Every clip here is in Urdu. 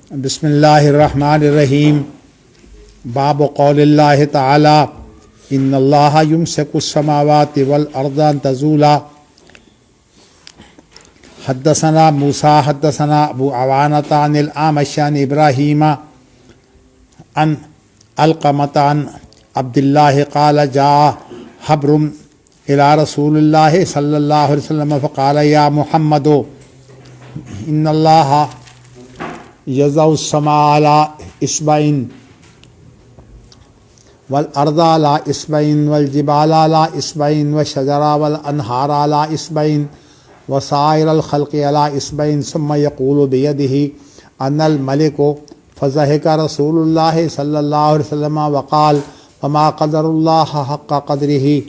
بسم اللہ الرحمن الرحیم۔ باب قول اللہ تعالی ان اللہ یمسک السماوات والارض ان تزولا۔ حدثنا موسیٰ حدثنا ابو عوانۃ عن الاعمش عن ابراہیم عن علقمۃ عن عبد اللہ قال جاء حبر الى رسول اللہ صلی اللہ علیہ وسلم فقال یا محمد ان اللہ یضع السماء علی اصبعین والارض علی اصبعین والجبال علی اصبعین والشجر والانہار علی اصبعین وسائر الخلق علی اصبعین ثم یقول بیدہ انا الملک فضحک رسول اللہ صلی اللہ علیہ وسلم وقال وما قدر اللہ حق قدرہ۔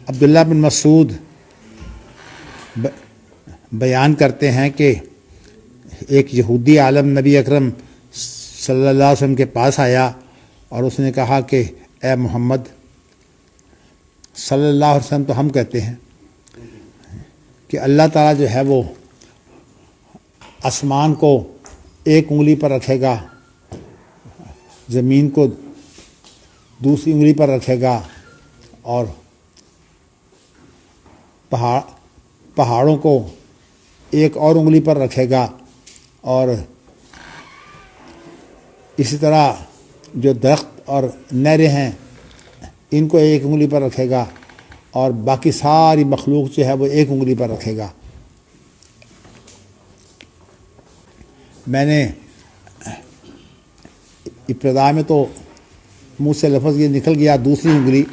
عبداللہ بن مسعود بیان کرتے ہیں کہ ایک یہودی عالم نبی اکرم صلی اللہ علیہ وسلم کے پاس آیا اور اس نے کہا کہ اے محمد صلی اللہ علیہ وسلم، تو ہم کہتے ہیں کہ اللہ تعالیٰ جو ہے وہ آسمان کو ایک انگلی پر رکھے گا، زمین کو دوسری انگلی پر رکھے گا، اور پہاڑوں کو ایک اور انگلی پر رکھے گا، اور اسی طرح جو درخت اور نہریں ہیں ان کو ایک انگلی پر رکھے گا، اور باقی ساری مخلوق جو ہے وہ ایک انگلی پر رکھے گا۔ میں نے ابتدا میں تو منہ سے لفظ یہ نکل گیا دوسری انگلی،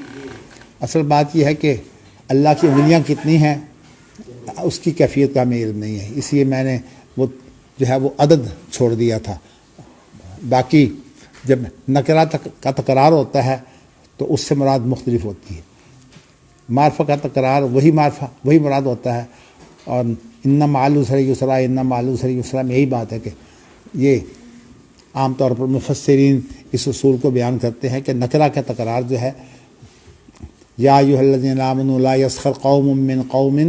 اصل بات یہ ہے کہ اللہ کی انگلیاں کتنی ہیں اس کی کیفیت کا ہمیں علم نہیں ہے، اس لیے میں نے وہ جو ہے وہ عدد چھوڑ دیا تھا۔ باقی جب نکرہ کا تکرار ہوتا ہے تو اس سے مراد مختلف ہوتی ہے، معرفہ کا تکرار وہی مراد ہوتا ہے، اور ان مع العسر یسرا، ان مع العسر یسرا میں یہی بات ہے کہ یہ عام طور پر مفسرین اس اصول کو بیان کرتے ہیں کہ نکرہ کا تکرار جو ہے یا ایھا الذین آمنوا لا یسخر قوم من قوم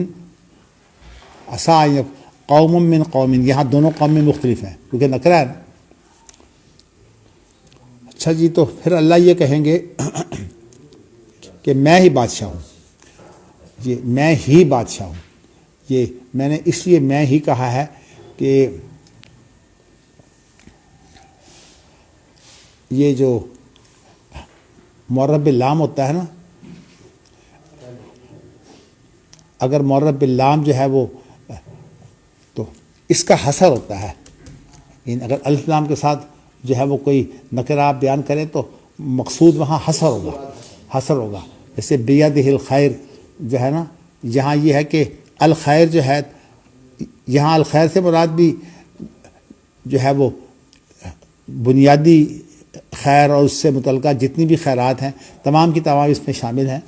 عسى قوم من قوم، یہاں دونوں قومیں مختلف ہیں کیونکہ نکرہ ہے۔ اچھا جی، تو پھر اللہ یہ کہیں گے کہ میں ہی بادشاہ ہوں، یہ میں ہی بادشاہ ہوں۔ یہ میں نے اس لیے میں ہی کہا ہے کہ یہ جو معرب باللام ہوتا ہے نا، اگر معرب باللام جو ہے وہ تو اس کا حصر ہوتا ہے، یعنی اگر الف لام کے ساتھ جو ہے وہ کوئی نکرہ آپ بیان کریں تو مقصود وہاں حصر ہوگا۔ جیسے بیدہ الخیر جو ہے نا، یہاں یہ ہے کہ الخیر جو ہے، یہاں الخیر سے مراد بھی جو ہے وہ بنیادی خیر اور اس سے متعلقہ جتنی بھی خیرات ہیں تمام کی تمام اس میں شامل ہیں،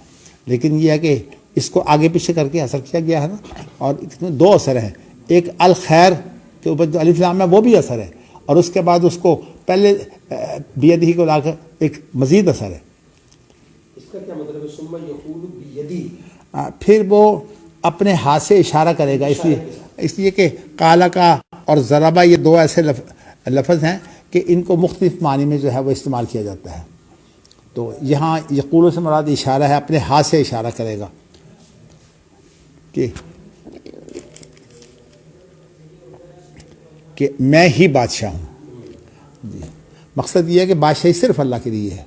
لیکن یہ ہے کہ اس کو آگے پیچھے کر کے اثر کیا گیا ہے نا، اور اس میں دو اثر ہیں، ایک الخیر کے اوپر جو الف لام ہے وہ بھی اثر ہے، اور اس کے بعد اس کو پہلے بیدہ کو لا کر ایک مزید اثر ہے۔ اس کا کیا مطلب ہے ثم یقول بیدی؟ پھر وہ اپنے ہاتھ سے اشارہ کرے گا، اس لیے کہ قال کا اور ضربہ یہ دو ایسے لفظ ہیں کہ ان کو مختلف معنی میں جو ہے وہ استعمال کیا جاتا ہے۔ تو یہاں یقول سے مراد اشارہ ہے، اپنے ہاتھ سے اشارہ کرے گا کہ میں ہی بادشاہ ہوں۔ جی، مقصد یہ ہے کہ بادشاہی صرف اللہ کے لیے ہے،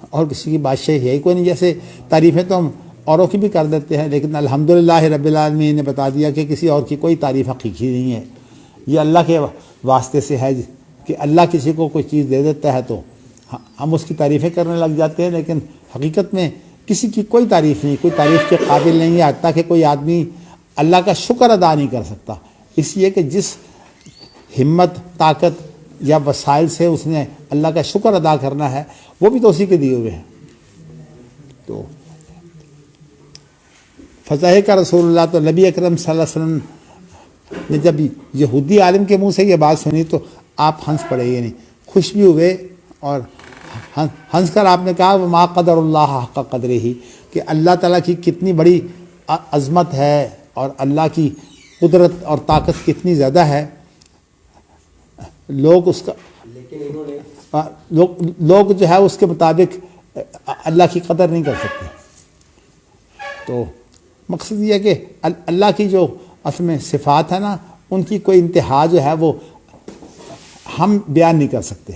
اور کسی کی بادشاہی ہے کوئی نہیں۔ جیسے تعریفیں تو ہم اوروں کی بھی کر دیتے ہیں، لیکن الحمدللہ رب العالمین نے بتا دیا کہ کسی اور کی کوئی تعریف حقیقی نہیں ہے، یہ اللہ کے واسطے سے ہے کہ اللہ کسی کو کوئی چیز دے دیتا ہے تو ہم اس کی تعریفیں کرنے لگ جاتے ہیں، لیکن حقیقت میں کسی کی کوئی تعریف نہیں، کوئی تعریف کے قابل نہیں ہے، حتیٰ کہ کوئی آدمی اللہ کا شکر ادا نہیں کر سکتا، اس لیے کہ جس ہمت، طاقت یا وسائل سے اس نے اللہ کا شکر ادا کرنا ہے وہ بھی تو اسی کے دیے ہوئے ہیں۔ تو فضح کا رسول اللہ، تو نبی اکرم صلی اللہ علیہ وسلم نے جب یہودی عالم کے منہ سے یہ بات سنی تو آپ ہنس پڑے، یعنی خوش بھی ہوئے، اور ہنس کر آپ نے کہا ما قدر اللہ حق قدرہ، کہ اللہ تعالیٰ کی کتنی بڑی عظمت ہے اور اللہ کی قدرت اور طاقت کتنی زیادہ ہے، لوگ اس کا لیکن انہوں نے لوگ جو ہے اس کے مطابق اللہ کی قدر نہیں کر سکتے۔ تو مقصد یہ ہے کہ اللہ کی جو اصل میں صفات ہے نا، ان کی کوئی انتہا جو ہے وہ ہم بیان نہیں کر سکتے،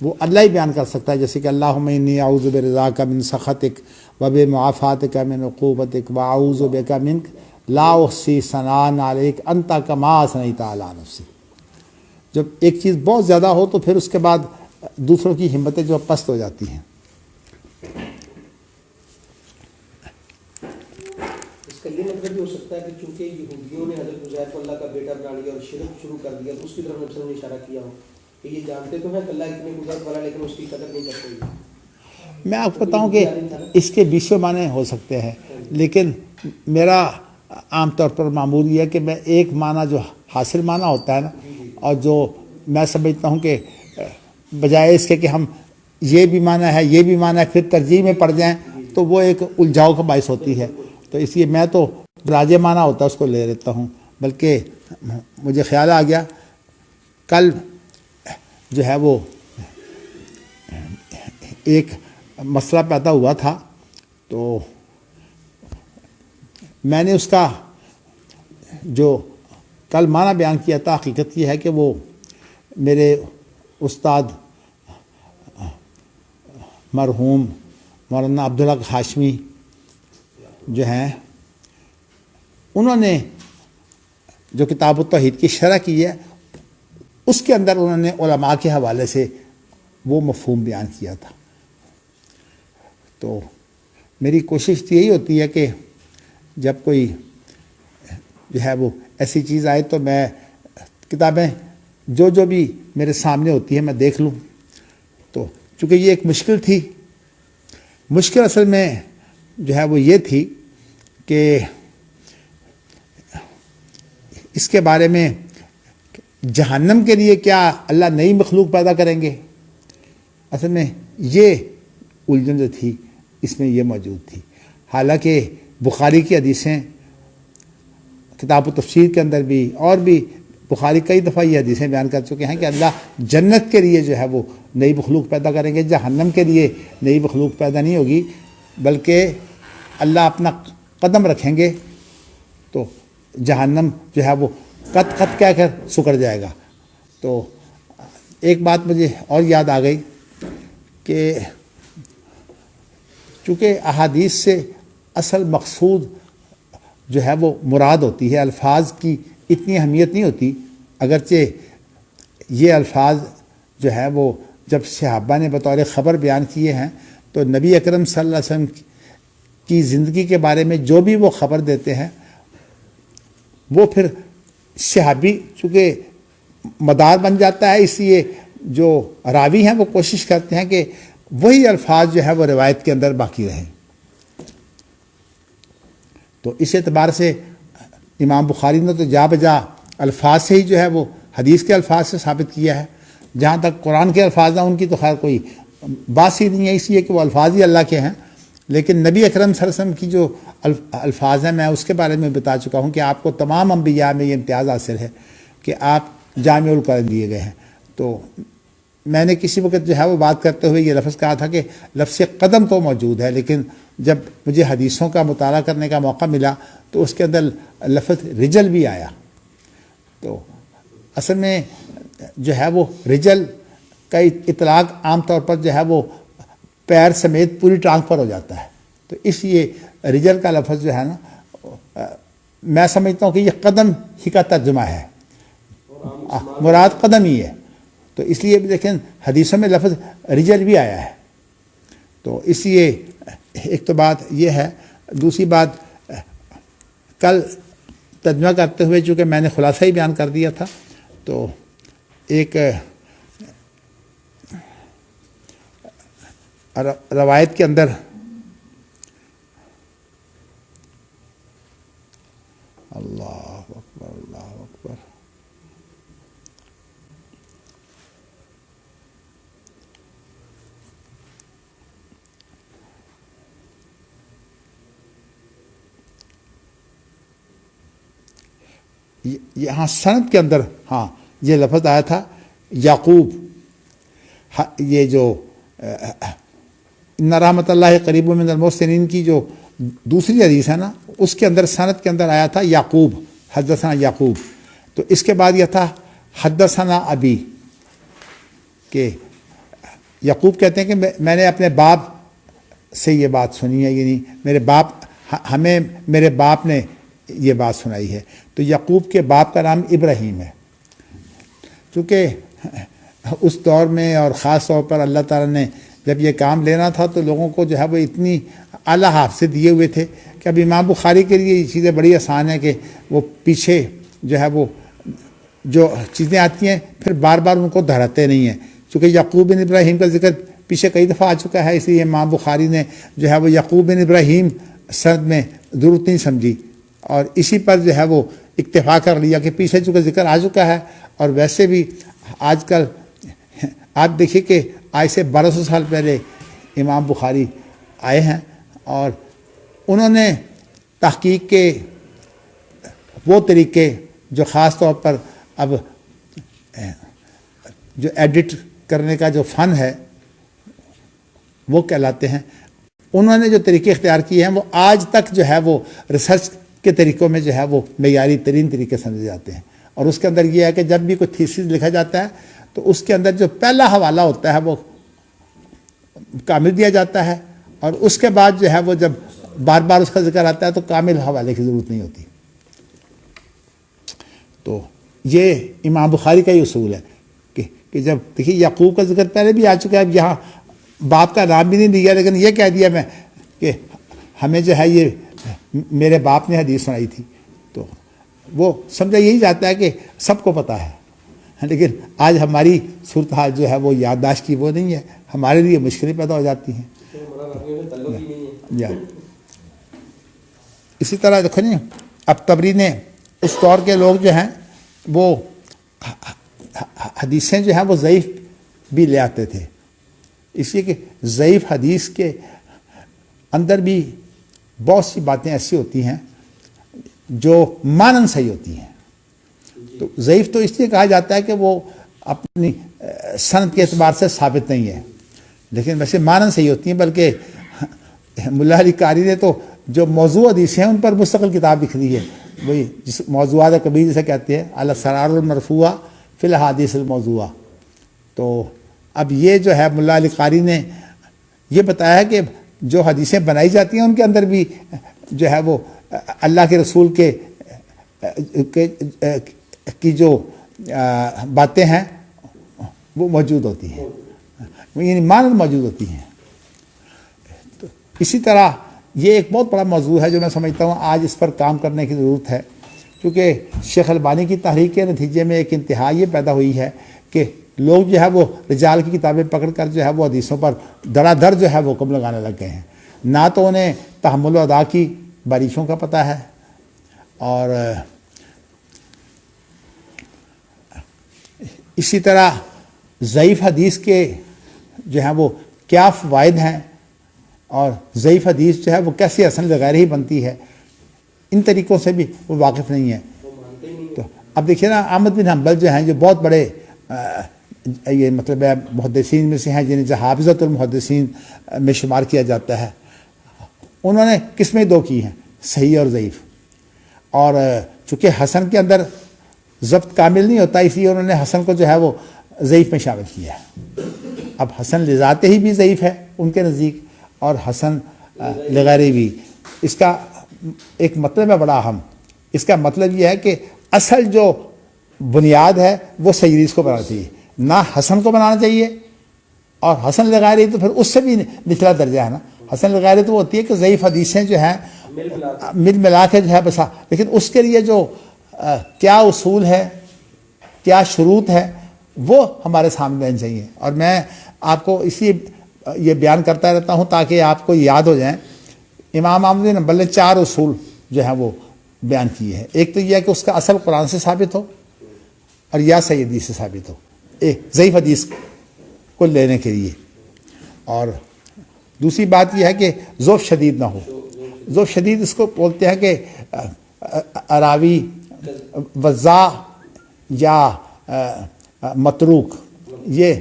وہ اللہ ہی بیان کر سکتا ہے۔ جیسے کہ اللہم انی اعوذ برضاک من سخطک وبمعافاتک من عقوبتک واعوذ بک منک لا احصی ثناء علیک انت کما اثنیت علی نفسی۔ جب ایک چیز بہت زیادہ ہو تو پھر اس کے بعد دوسروں کی ہمتیں جو پست ہو جاتی ہیں۔ اس کا یہ مطلب بھی ہو سکتا ہے کہ چونکہ یہودیوں نے حضرت عزیر کو اللہ کا بیٹا بنا لیا اور شرک شروع کر دیا، تو اس کی طرف نبی صلی اللہ علیہ وسلم نے اشارہ کیا ہو کہ یہ جانتے تو ہیں کہ اللہ اتنی قدرت والا، لیکن اس کی قدر نہیں کرتے۔ میں آپ کو بتاؤں کہ اس کے 20 معنی ہو سکتے ہیں، لیکن میرا عام طور پر معمول یہ ہے کہ میں ایک معنی جو حاصل معنی ہوتا ہے نا، اور جو میں سمجھتا ہوں کہ بجائے اس کے کہ ہم یہ بھی معنی ہے یہ بھی معنی ہے پھر ترجیح میں پڑ جائیں تو وہ ایک الجھاؤ کا باعث ہوتی ہے، تو اس لیے میں تو راجے معنی ہوتا ہے اس کو لے لیتا ہوں۔ بلکہ مجھے خیال آ گیا، کل جو ہے وہ ایک مسئلہ پیدا ہوا تھا، تو میں نے اس کا جو کل معنی بیان کیا تھا، حقیقت یہ ہے کہ وہ میرے استاد مرحوم مولانا عبدالحق ہاشمی جو ہیں، انہوں نے جو کتاب التوحید کی شرح کی ہے اس کے اندر انہوں نے علماء کے حوالے سے وہ مفہوم بیان کیا تھا۔ تو میری کوشش تو یہی ہوتی ہے کہ جب کوئی جو ہے وہ ایسی چیز آئے تو میں کتابیں جو بھی میرے سامنے ہوتی ہے میں دیکھ لوں۔ تو چونکہ یہ ایک مشکل تھی، مشکل اصل میں جو ہے وہ یہ تھی کہ اس کے بارے میں جہنم کے لیے کیا اللہ نئی مخلوق پیدا کریں گے، اصل میں یہ الجھن جو تھی اس میں یہ موجود تھی۔ حالانکہ بخاری کی حدیثیں کتاب و تفسیر کے اندر بھی اور بھی بخاری کئی دفعہ یہ حدیثیں بیان کر چکے ہیں کہ اللہ جنت کے لیے جو ہے وہ نئی مخلوق پیدا کریں گے، جہنم کے لیے نئی مخلوق پیدا نہیں ہوگی، بلکہ اللہ اپنا قدم رکھیں گے تو جہنم جو ہے وہ قط قط کہہ کر سکڑ جائے گا۔ تو ایک بات مجھے اور یاد آ گئی کہ چونکہ احادیث سے اصل مقصود جو ہے وہ مراد ہوتی ہے، الفاظ کی اتنی اہمیت نہیں ہوتی، اگرچہ یہ الفاظ جو ہے وہ جب صحابہ نے بطور خبر بیان کیے ہیں تو نبی اکرم صلی اللہ علیہ وسلم کی زندگی کے بارے میں جو بھی وہ خبر دیتے ہیں وہ پھر صحابی چونکہ مدار بن جاتا ہے، اس لیے جو راوی ہیں وہ کوشش کرتے ہیں کہ وہی الفاظ جو ہے وہ روایت کے اندر باقی رہیں۔ تو اس اعتبار سے امام بخاری نے تو جا بجا الفاظ سے ہی جو ہے وہ حدیث کے الفاظ سے ثابت کیا ہے۔ جہاں تک قرآن کے الفاظ ہیں ان کی تو خیر کوئی بات ہی نہیں ہے، اس لیے کہ وہ الفاظ ہی اللہ کے ہیں، لیکن نبی اکرم صلی اللہ علیہ وسلم کی جو الفاظ ہیں میں اس کے بارے میں بتا چکا ہوں کہ آپ کو تمام انبیاء میں یہ امتیاز حاصل ہے کہ آپ جامع القرآن دیے گئے ہیں۔ تو میں نے کسی وقت جو ہے وہ بات کرتے ہوئے یہ لفظ کہا تھا کہ لفظ قدم تو موجود ہے، لیکن جب مجھے حدیثوں کا مطالعہ کرنے کا موقع ملا تو اس کے اندر لفظ رجل بھی آیا۔ تو اصل میں جو ہے وہ رجل کا اطلاق عام طور پر جو ہے وہ پیر سمیت پوری ٹانگ پر ہو جاتا ہے، تو اس لیے رجل کا لفظ جو ہے نا میں سمجھتا ہوں کہ یہ قدم ہی کا ترجمہ ہے، مراد قدم ہی ہے۔ تو اس لیے دیکھیں حدیثوں میں لفظ رجل بھی آیا ہے۔ تو اس لیے ایک تو بات یہ ہے، دوسری بات کل ترجمہ کرتے ہوئے چونکہ میں نے خلاصہ ہی بیان کر دیا تھا، تو ایک روایت کے اندر اللہ اکبر اللہ اکبر یہاں سند کے اندر ہاں یہ لفظ آیا تھا یعقوب. یہ جو ان رحمۃ اللہ قریب من المحسنین کی جو دوسری حدیث ہے نا، اس کے اندر سند کے اندر آیا تھا یعقوب، حدثنا یعقوب. تو اس کے بعد یہ تھا حدثنا ابی، کہ یعقوب کہتے ہیں کہ میں نے اپنے باپ سے یہ بات سنی ہے، یعنی میرے باپ نے یہ بات سنائی ہے. تو یعقوب کے باپ کا نام ابراہیم ہے. چونکہ اس دور میں اور خاص طور پر اللہ تعالیٰ نے جب یہ کام لینا تھا تو لوگوں کو جو ہے وہ اتنی اعلیٰ حافظ دیے ہوئے تھے کہ اب امام بخاری کے لیے یہ چیزیں بڑی آسان ہیں کہ وہ پیچھے جو ہے وہ جو چیزیں آتی ہیں پھر بار بار ان کو دہراتے نہیں ہیں. چونکہ یعقوب بن ابراہیم کا ذکر پیچھے کئی دفعہ آ چکا ہے، اس لیے امام بخاری نے جو ہے وہ یعقوب بن ابراہیم سند میں ضرورت نہیں سمجھی، اور اسی پر جو ہے وہ اکتفا کر لیا کہ پیچھے چونکہ ذکر آ چکا ہے. اور ویسے بھی آج کل آپ دیکھیے کہ آج سے 1200 سال پہلے امام بخاری آئے ہیں، اور انہوں نے تحقیق کے وہ طریقے جو خاص طور پر اب جو ایڈٹ کرنے کا جو فن ہے وہ کہلاتے ہیں، انہوں نے جو طریقے اختیار کیے ہیں وہ آج تک جو ہے وہ ریسرچ کے طریقوں میں جو ہے وہ معیاری ترین طریقے سمجھے جاتے ہیں. اور اس کے اندر یہ ہے کہ جب بھی کوئی تھیسس لکھا جاتا ہے تو اس کے اندر جو پہلا حوالہ ہوتا ہے وہ کامل دیا جاتا ہے، اور اس کے بعد جو ہے وہ جب بار بار اس کا ذکر آتا ہے تو کامل حوالے کی ضرورت نہیں ہوتی. تو یہ امام بخاری کا ہی اصول ہے کہ جب دیکھیے یعقوب کا ذکر پہلے بھی آ چکا ہے، اب یہاں باپ کا نام بھی نہیں دیا لیکن یہ کہہ دیا میں کہ ہمیں جو ہے یہ میرے باپ نے حدیث سنائی تھی. تو وہ سمجھا یہی جاتا ہے کہ سب کو پتہ ہے، لیکن آج ہماری صورتحال جو ہے وہ یادداشت کی وہ نہیں ہے، ہمارے لیے مشکلیں پیدا ہو جاتی ہیں. اسی طرح دیکھو نہیں، اب تبری نے اس دور کے لوگ جو ہیں وہ حدیثیں جو ہیں وہ ضعیف بھی لے آتے تھے، اس لیے کہ ضعیف حدیث کے اندر بھی بہت سی باتیں ایسی ہوتی ہیں جو مانن صحیح ہوتی ہیں. تو ضعیف تو اس لیے کہا جاتا ہے کہ وہ اپنی سند کے اعتبار سے ثابت نہیں ہے، لیکن ویسے مانن صحیح ہوتی ہیں. بلکہ ملا علی قاری نے تو جو موضوع حدیثیں ہیں ان پر مستقل کتاب لکھ دی ہے، وہی جس موضوعات کبیر جسے کہتے ہیں الاسرار المرفوعہ فی الحادیث الموضوعہ. تو اب یہ جو ہے ملا علی قاری نے یہ بتایا ہے کہ جو حدیثیں بنائی جاتی ہیں ان کے اندر بھی جو ہے وہ اللہ کے رسول کی جو باتیں ہیں وہ موجود ہوتی ہیں، یعنی مانن موجود ہوتی ہیں. تو اسی طرح یہ ایک بہت بڑا موضوع ہے جو میں سمجھتا ہوں آج اس پر کام کرنے کی ضرورت ہے، کیونکہ شیخ البانی کی تحریک کے نتیجے میں ایک انتہا یہ پیدا ہوئی ہے کہ لوگ جو ہے وہ رجال کی کتابیں پکڑ کر جو ہے وہ حدیثوں پر دھڑا دھڑ جو ہے وہ حکم لگانے لگ گئے ہیں. نہ تو انہیں تحمل و ادا کی باریکیوں کا پتہ ہے، اور اسی طرح ضعیف حدیث کے جو ہیں وہ کیا فوائد ہیں، اور ضعیف حدیث جو ہے وہ کیسے حسن لغیر ہی بنتی ہے، ان طریقوں سے بھی وہ واقف نہیں ہے. تو اب دیکھیے نا، احمد بن حنبل جو ہیں جو بہت بڑے یہ مطلب ہے محدثین میں سے ہیں جنہیں حافظۃ المحدثین میں شمار کیا جاتا ہے، انہوں نے قسمیں دو کی ہیں، صحیح اور ضعیف. اور چونکہ حسن کے اندر ضبط کامل نہیں ہوتا، اس لیے انہوں نے حسن کو جو ہے وہ ضعیف میں شامل کیا ہے. اب حسن لذاتے ہی بھی ضعیف ہے ان کے نزدیک، اور حسن لغیرہ بھی. اس کا ایک مطلب ہے بڑا اہم، اس کا مطلب یہ ہے کہ اصل جو بنیاد ہے وہ صحیح حدیث کو بنانا چاہیے، نہ حسن کو بنانا چاہیے. اور حسن لغیرہ تو پھر اس سے بھی نچلا درجہ ہے نا. حسن لغیرہ تو وہ ہوتی ہے کہ ضعیف حدیثیں جو ہیں مل ملا کے جو ہے بسا، لیکن اس کے لیے جو کیا اصول ہے، کیا شروط ہے، وہ ہمارے سامنے رہنے چاہیے. اور میں آپ کو اسی یہ بیان کرتا رہتا ہوں تاکہ آپ کو یاد ہو جائیں. امام احمد بن حنبل نے 4 اصول جو ہیں وہ بیان کیے ہیں. ایک تو یہ ہے کہ اس کا اصل قرآن سے ثابت ہو اور یا صحیح حدیث سے ثابت ہو، ضعیف حدیث کو لینے کے لیے. اور دوسری بات یہ ہے کہ ذوف شدید نہ ہو. ذوف شدید اس کو بولتے ہیں کہ راوی وضاع یا متروک یہ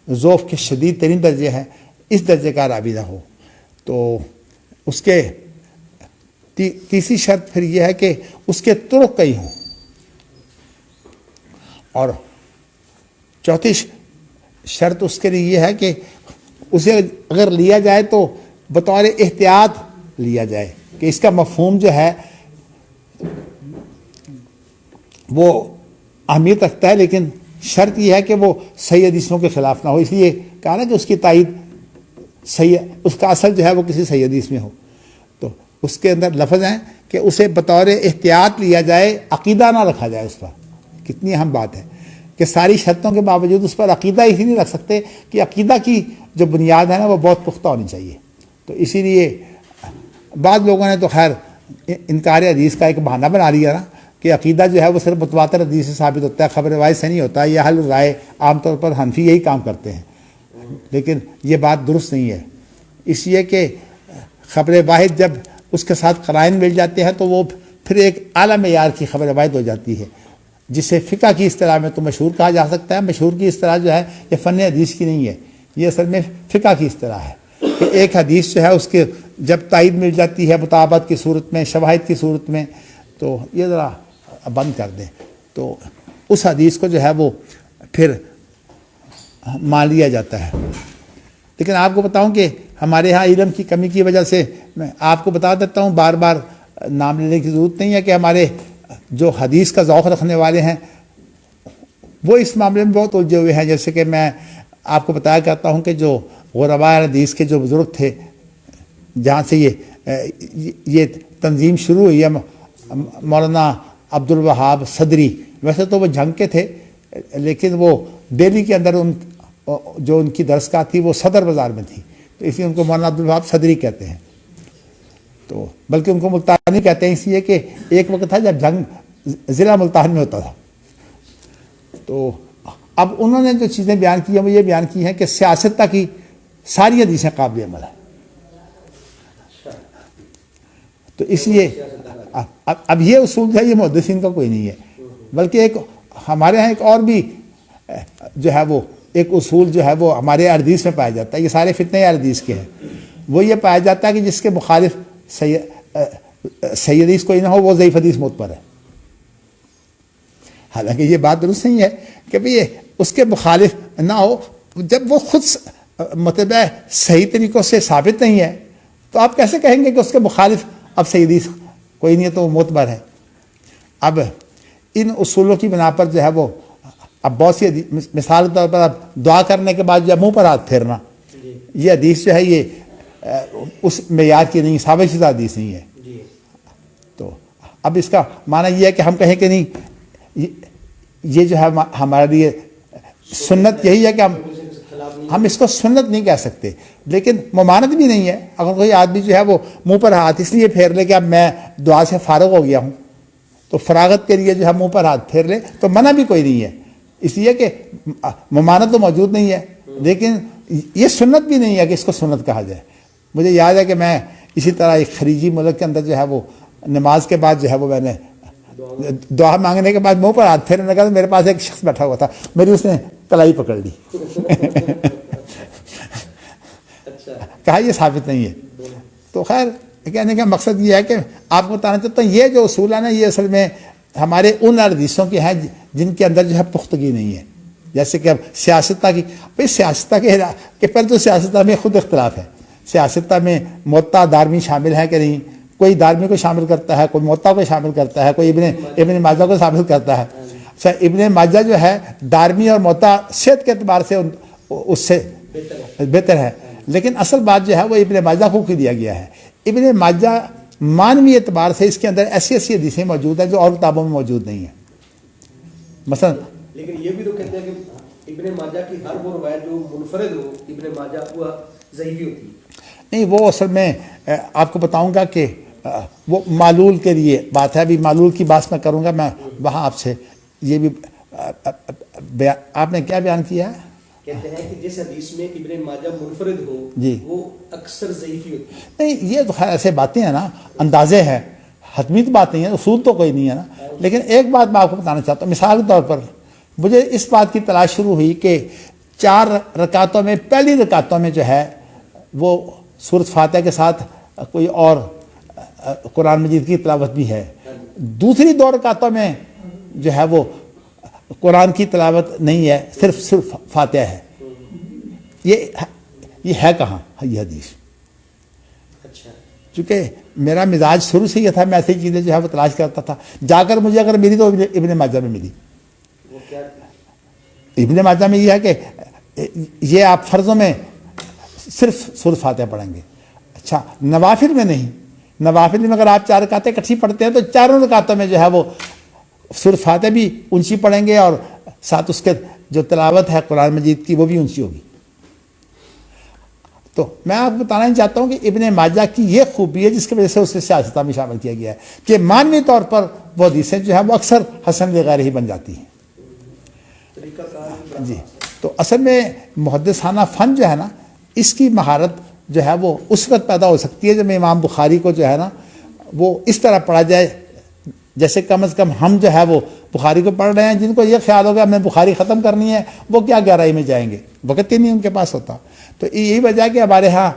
ذوف کے شدید ترین درجے ہیں، اس درجے کا راوی نہ ہو تو اس کے تیسری شرط پھر یہ ہے کہ اس کے طرق کئی ہوں، اور چوتھی شرط اس کے لیے یہ ہے کہ اسے اگر لیا جائے تو بطور احتیاط لیا جائے کہ اس کا مفہوم جو ہے وہ اہمیت رکھتا ہے، لیکن شرط یہ ہے کہ وہ صحیح حدیثوں کے خلاف نہ ہو، اس لیے کہا نا کہ اس کی تائید صحیح، اس کا اصل جو ہے وہ کسی صحیح حدیث میں ہو، تو اس کے اندر لفظ ہیں کہ اسے بطور احتیاط لیا جائے، عقیدہ نہ رکھا جائے اس پر۔ کتنی اہم بات ہے کہ ساری شرطوں کے باوجود اس پر عقیدہ اسی نہیں رکھ سکتے کہ عقیدہ کی جو بنیاد ہے نا وہ بہت پختہ ہونی چاہیے، تو اسی لیے بعض لوگوں نے تو خیر انکار حدیث کا ایک بہانہ بنا لیا نا کہ عقیدہ جو ہے وہ صرف متواتر حدیث سے ثابت ہوتا ہے، خبر روایت سے نہیں ہوتا، یہ حل رائے عام طور پر حنفی یہی کام کرتے ہیں، لیکن یہ بات درست نہیں ہے، اس لیے کہ خبر واحد جب اس کے ساتھ قرائن مل جاتے ہیں تو وہ پھر ایک اعلیٰ معیار کی خبر واحد ہو جاتی ہے، جسے فقہ کی اصطلاح میں تو مشہور کہا جا سکتا ہے۔ مشہور کی اصطلاح جو ہے یہ فن حدیث کی نہیں ہے، یہ اصل میں فقہ کی اصطلاح ہے کہ ایک حدیث جو ہے اس کے جب تائید مل جاتی ہے مطابقت کی صورت میں، شواہد کی صورت میں، تو یہ ذرا بند کر دیں، تو اس حدیث کو جو ہے وہ پھر مان لیا جاتا ہے۔ لیکن آپ کو بتاؤں کہ ہمارے ہاں علم کی کمی کی وجہ سے میں آپ کو بتا دیتا ہوں، بار بار نام لینے کی ضرورت نہیں ہے کہ ہمارے جو حدیث کا ذوق رکھنے والے ہیں وہ اس معاملے میں بہت الجھے ہوئے ہیں، جیسے کہ میں آپ کو بتایا کرتا ہوں کہ جو غرباء حدیث کے جو بزرگ تھے، جہاں سے یہ تنظیم شروع ہوئی ہے، مولانا عبد الوہاب صدری، ویسے تو وہ جھنگ کے تھے لیکن وہ دہلی کے اندر جو ان کی درسگاہ تھی وہ صدر بازار میں تھی، تو اس لیے ان کو مولانا عبد الوہاب صدری کہتے ہیں، تو بلکہ ان کو ملتانی کہتے ہیں اس لیے کہ ایک وقت تھا جب جنگ ضلع ملتان میں ہوتا تھا۔ تو اب انہوں نے جو چیزیں بیان کی ہیں وہ یہ بیان کی ہیں کہ سیاستہ کی ساری حدیثیں قابل عمل ہیں، تو اس لیے اب یہ اصول ہے یہ محدثین کا کوئی نہیں ہے، بلکہ ایک ہمارے ہاں ایک اور بھی جو ہے وہ ایک اصول جو ہے وہ ہمارے حدیث میں پایا جاتا ہے، یہ سارے فتنے حدیث کے ہیں، وہ یہ پایا جاتا ہے کہ جس کے مخالف صحیح حدیث کوئی نہ ہو وہ ضعیف حدیث معتبر ہے۔ حالانکہ یہ بات درست نہیں ہے کہ بھئی اس کے مخالف نہ ہو، جب وہ خود مطلب صحیح طریقوں سے ثابت نہیں ہے تو آپ کیسے کہیں گے کہ اس کے مخالف اب صحیح حدیث کوئی نہیں ہے تو وہ معتبر ہے۔ اب ان اصولوں کی بنا پر جو ہے وہ اب بہت سی مثال کے طور پر اب دعا کرنے کے بعد جب منہ پر ہاتھ پھیرنا، یہ حدیث جو ہے یہ اس معیار کی نہیں، ثابت شدہ حدیث نہیں ہے، تو اب اس کا معنی یہ ہے کہ ہم کہیں کہ نہیں یہ جو ہے ہمارے لیے سنت یہی ہے کہ ہم اس کو سنت نہیں کہہ سکتے، لیکن ممانت بھی نہیں ہے۔ اگر کوئی آدمی جو ہے وہ منہ پر ہاتھ اس لیے پھیر لے کہ اب میں دعا سے فارغ ہو گیا ہوں، تو فراغت کے لیے جو ہے منہ پر ہاتھ پھیر لے تو منع بھی کوئی نہیں ہے، اس لیے کہ ممانت تو موجود نہیں ہے، لیکن یہ سنت بھی نہیں ہے کہ اس کو سنت کہا جائے۔ مجھے یاد ہے کہ میں اسی طرح ایک خلیجی ملک کے اندر جو ہے وہ نماز کے بعد جو ہے وہ میں نے دعا مانگنے کے بعد منہ پر ہاتھ پھیرنے لگا تو میرے پاس ایک شخص بیٹھا ہوا تھا، میری اس نے کلائی پکڑ لی کہا یہ ثابت نہیں ہے۔ تو خیر کہنے کا مقصد یہ ہے کہ آپ کو بتانا چاہتا ہوں یہ جو اصول ہے نا یہ اصل میں ہمارے ان حدیثوں کے ہیں جن کے اندر جو ہے پختگی نہیں ہے، جیسے کہ اب سیاستہ کی، بھائی سیاستہ کے پر تو سیاستہ میں خود اختلاف ہے، سیاستہ میں موطا دارمی شامل ہے کہ نہیں، کوئی دارمی کو شامل کرتا ہے، کوئی موطا کو شامل کرتا ہے، کوئی ابن ماجہ کو شامل کرتا ہے۔ اچھا ابن ماجہ جو ہے دارمی اور موطا صحت کے اعتبار سے اس سے بہتر ہے، لیکن اصل بات جو ہے وہ ابن ماجہ کو دیا گیا ہے۔ ابن ماجہ مانوی اعتبار سے اس کے اندر ایسی حدیثیں موجود ہیں جو اور کتابوں میں موجود نہیں ہیں، مثلا لیکن یہ بھی تو کہتے ہیں کہ ابن ماجہ کی ہر وہ روایت جو منفرد ہو ابن ماجہ وہ ضعیفی ہوتی ہے۔ نہیں وہ اصل میں آپ کو بتاؤں گا کہ وہ معلول کے لیے بات ہے، ابھی معلول کی بات میں کروں گا، میں وہاں آپ سے یہ بھی آپ نے کیا بیان کیا ہے؟ کہتے ہیں کہ جس حدیث میں ابن ماجہ منفرد ہو جی وہ اکثر ضعیفی ہوتی ہے۔ نہیں یہ تو خیر ایسے باتیں ہیں نا، اندازے ہیں، حتمی تو بات نہیں ہے، اصول تو کوئی نہیں ہے نا، لیکن ایک بات میں آپ کو بتانا چاہتا ہوں، مثال کے طور پر مجھے اس بات کی تلاش شروع ہوئی کہ 4 رکعتوں میں، پہلی رکعتوں میں جو ہے وہ سورۃ فاتحہ کے ساتھ کوئی اور قرآن مجید کی تلاوت بھی ہے، دوسری 2 رکعتوں میں جو ہے وہ قرآن کی تلاوت نہیں ہے، صرف فاتحہ ہے. یہ ہے کہاں یہ حدیث؟ اچھا، چونکہ میرا مزاج شروع سے یہ تھا، میں ایسی چیزیں جو ہے وہ تلاش کرتا تھا، جا کر مجھے اگر ملی تو ابن ماجہ میں ملی. وہ کیا؟ ابن ماجہ میں یہ ہے کہ یہ آپ فرضوں میں صرف سورۃ فاتحہ پڑھیں گے. اچھا، نوافل میں نہیں، نوافل میں اگر آپ 4 رکعتیں اکٹھی پڑھتے ہیں تو 4 رکعتوں میں جو ہے وہ سورۃ فاتحہ بھی اونچی پڑھیں گے اور ساتھ اس کے جو تلاوت ہے قرآن مجید کی وہ بھی اونچی ہوگی. تو میں آپ کو بتانا چاہتا ہوں کہ ابن ماجہ کی یہ خوبی ہے جس کی وجہ سے اسے سیاستہ میں شامل کیا گیا ہے کہ معنوی طور پر وہ حدیثیں جو ہیں وہ اکثر حسن لغیر ہی بن جاتی ہیں. طریقہ کار جی، تو اصل میں محدثانہ فن جو ہے نا، اس کی مہارت جو ہے وہ اس وقت پیدا ہو سکتی ہے جب امام بخاری کو جو ہے نا وہ اس طرح پڑھا جائے جیسے کم از کم ہم جو ہے وہ بخاری کو پڑھ رہے ہیں، جن کو یہ خیال ہوگا ہمیں بخاری ختم کرنی ہے، وہ کیا گہرائی میں جائیں گے، وقت ہی نہیں ان کے پاس ہوتا. تو یہی وجہ ہے کہ ہمارے ہاں،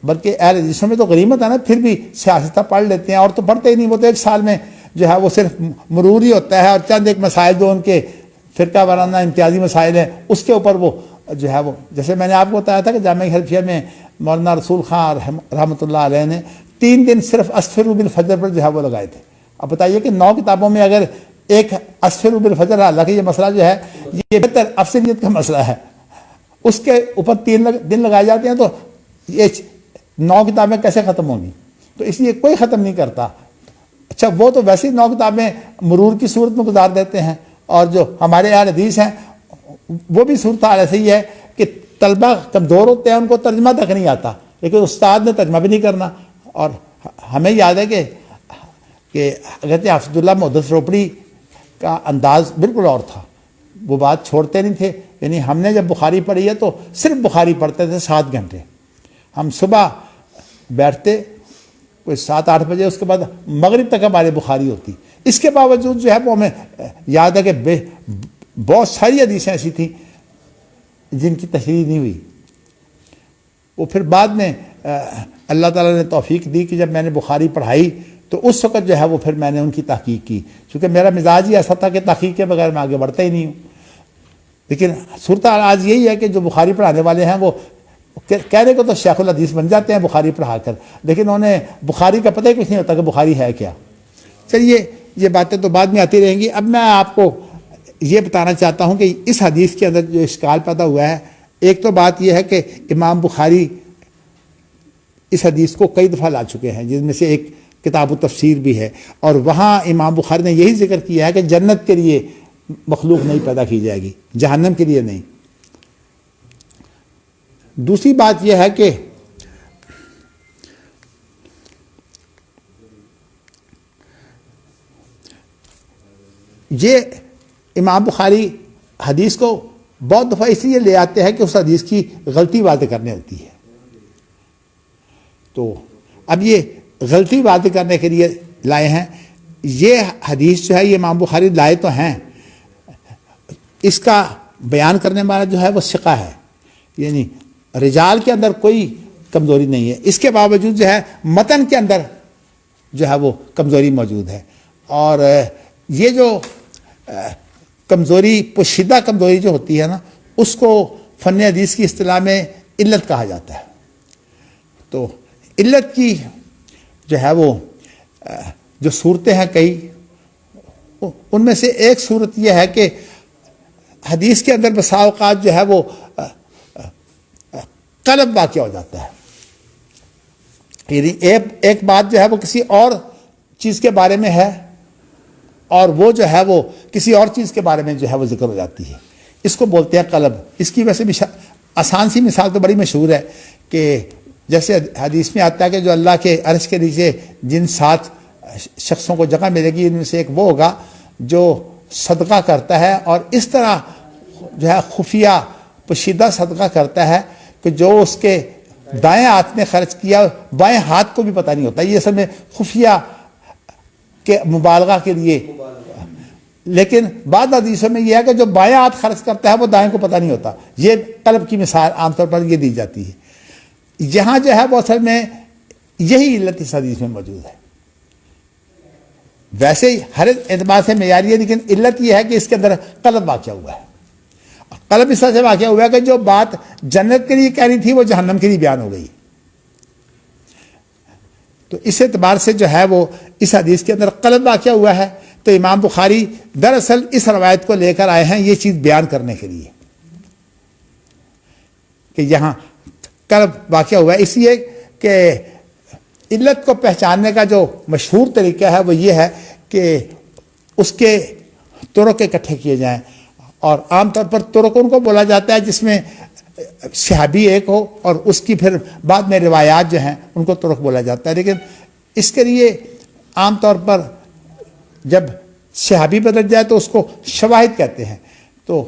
بلکہ اہل حدیثوں میں تو غنیمت ہے نا، پھر بھی سیاستہ پڑھ لیتے ہیں، اور تو پڑھتے ہی نہیں، وہ تو ایک سال میں جو ہے وہ صرف مرور ہی ہوتا ہے، اور چند ایک مسائل جو ان کے فرقہ وارانہ امتیازی مسائل ہیں اس کے اوپر وہ جو ہے وہ، جیسے میں نے آپ کو بتایا تھا کہ جامعہ حنفیہ میں مولانا رسول خان رحمۃ اللہ علیہ نے 3 دن صرف اسفر بالفجر پر جو ہے وہ لگائے تھے. اب بتائیے کہ 9 کتابوں میں اگر ایک اسفر بالفجر، حالانکہ یہ مسئلہ جو ہے یہ بہتر افسریت کا مسئلہ ہے، اس کے اوپر 3 دن لگائے جاتے ہیں، تو یہ 9 کتابیں کیسے ختم ہوں گی؟ تو اس لیے کوئی ختم نہیں کرتا. اچھا، وہ تو ویسے ہی 9 کتابیں مرور کی صورت میں گزار دیتے ہیں، اور جو ہمارے اہل حدیث ہیں وہ بھی صورتحال ایسے ہی ہے کہ طلبہ کمزور ہوتے ہیں، ان کو ترجمہ تک نہیں آتا، لیکن استاد نے ترجمہ بھی نہیں کرنا. اور ہمیں یاد ہے کہ اگرچہ حافظ اللہ محدث روپڑی کا انداز بالکل اور تھا، وہ بات چھوڑتے نہیں تھے. یعنی ہم نے جب بخاری پڑھی ہے تو صرف بخاری پڑھتے تھے 7 گھنٹے. ہم صبح بیٹھتے کوئی 7-8 بجے، اس کے بعد مغرب تک ہماری بخاری ہوتی. اس کے باوجود جو ہے وہ ہمیں یاد ہے کہ بہت ساری حدیثیں ایسی تھیں جن کی تشریح نہیں ہوئی. وہ پھر بعد میں اللہ تعالیٰ نے توفیق دی کہ جب میں نے بخاری پڑھائی تو اس وقت جو ہے وہ پھر میں نے ان کی تحقیق کی، چونکہ میرا مزاج ہی ایسا تھا کہ تحقیق کے بغیر میں آگے بڑھتا ہی نہیں ہوں. لیکن صورتحال آج یہی ہے کہ جو بخاری پڑھانے والے ہیں وہ کہنے کو تو شیخ الحدیث بن جاتے ہیں بخاری پڑھا کر، لیکن انہیں بخاری کا پتہ ہی کچھ نہیں ہوتا کہ بخاری ہے کیا. چلیے، یہ باتیں تو بعد میں آتی رہیں گی. اب میں آپ کو یہ بتانا چاہتا ہوں کہ اس حدیث کے اندر جو اشکال پیدا ہوا ہے، ایک تو بات یہ ہے کہ امام بخاری اس حدیث کو کئی دفعہ لا چکے ہیں، جن میں سے ایک کتاب التفسیر بھی ہے، اور وہاں امام بخاری نے یہی ذکر کیا ہے کہ جنت کے لیے مخلوق نہیں پیدا کی جائے گی، جہنم کے لیے نہیں. دوسری بات یہ ہے کہ یہ امام بخاری حدیث کو بہت دفعہ اس لیے لے آتے ہیں کہ اس حدیث کی غلطی واضح کرنے ہوتی ہے. تو اب یہ غلطی واضح کرنے کے لیے لائے ہیں. یہ حدیث جو ہے یہ امام بخاری لائے تو ہیں، اس کا بیان کرنے والا جو ہے وہ ثقہ ہے، یعنی رجال کے اندر کوئی کمزوری نہیں ہے. اس کے باوجود جو ہے متن کے اندر جو ہے وہ کمزوری موجود ہے، اور یہ جو کمزوری، پوشیدہ کمزوری جو ہوتی ہے نا، اس کو فن حدیث کی اصطلاح میں علت کہا جاتا ہے. تو علت کی جو ہے وہ جو صورتیں ہیں کئی، ان میں سے ایک صورت یہ ہے کہ حدیث کے اندر بسا اوقات جو ہے وہ قلب واقع ہو جاتا ہے. یعنی ایک بات جو ہے وہ کسی اور چیز کے بارے میں ہے، اور وہ جو ہے وہ کسی اور چیز کے بارے میں جو ہے وہ ذکر ہو جاتی ہے. اس کو بولتے ہیں قلب. اس کی ویسے بھی آسان سی مثال تو بڑی مشہور ہے کہ جیسے حدیث میں آتا ہے کہ جو اللہ کے عرش کے نیچے جن 7 شخصوں کو جگہ ملے گی، ان میں سے ایک وہ ہوگا جو صدقہ کرتا ہے، اور اس طرح جو ہے خفیہ پوشیدہ صدقہ کرتا ہے کہ جو اس کے دائیں ہاتھ نے خرچ کیا بائیں ہاتھ کو بھی پتہ نہیں ہوتا. یہ اصل میں خفیہ کہ مبالغہ کے لیے. لیکن بعض حدیثوں میں یہ ہے کہ جو بائیں ہاتھ خرچ کرتا ہے وہ دائیں کو پتہ نہیں ہوتا. یہ قلب کی مثال عام طور پر یہ دی جاتی ہے. یہاں جو ہے وہ اصل میں یہی علت اس حدیث میں موجود ہے. ویسے ہر اعتبار سے معیاری ہے، لیکن علت یہ ہے کہ اس کے اندر قلب واقع ہوا ہے. قلب اس طرح سے واقع ہوا ہے کہ جو بات جنت کے لیے کہنی تھی وہ جہنم کے لیے بیان ہو گئی. تو اس اعتبار سے جو ہے وہ اس حدیث کے اندر قلب واقع ہوا ہے. تو امام بخاری دراصل اس روایت کو لے کر آئے ہیں یہ چیز بیان کرنے کے لیے کہ یہاں قلب واقع ہوا ہے. اس لیے کہ علت کو پہچاننے کا جو مشہور طریقہ ہے وہ یہ ہے کہ اس کے طرق اکٹھے کیے جائیں. اور عام طور پر طرق ان کو بولا جاتا ہے جس میں صحابی ایک ہو اور اس کی پھر بعد میں روایات جو ہیں ان کو طرق بولا جاتا ہے. لیکن اس کے لیے عام طور پر جب صحابی بدل جائے تو اس کو شواہد کہتے ہیں. تو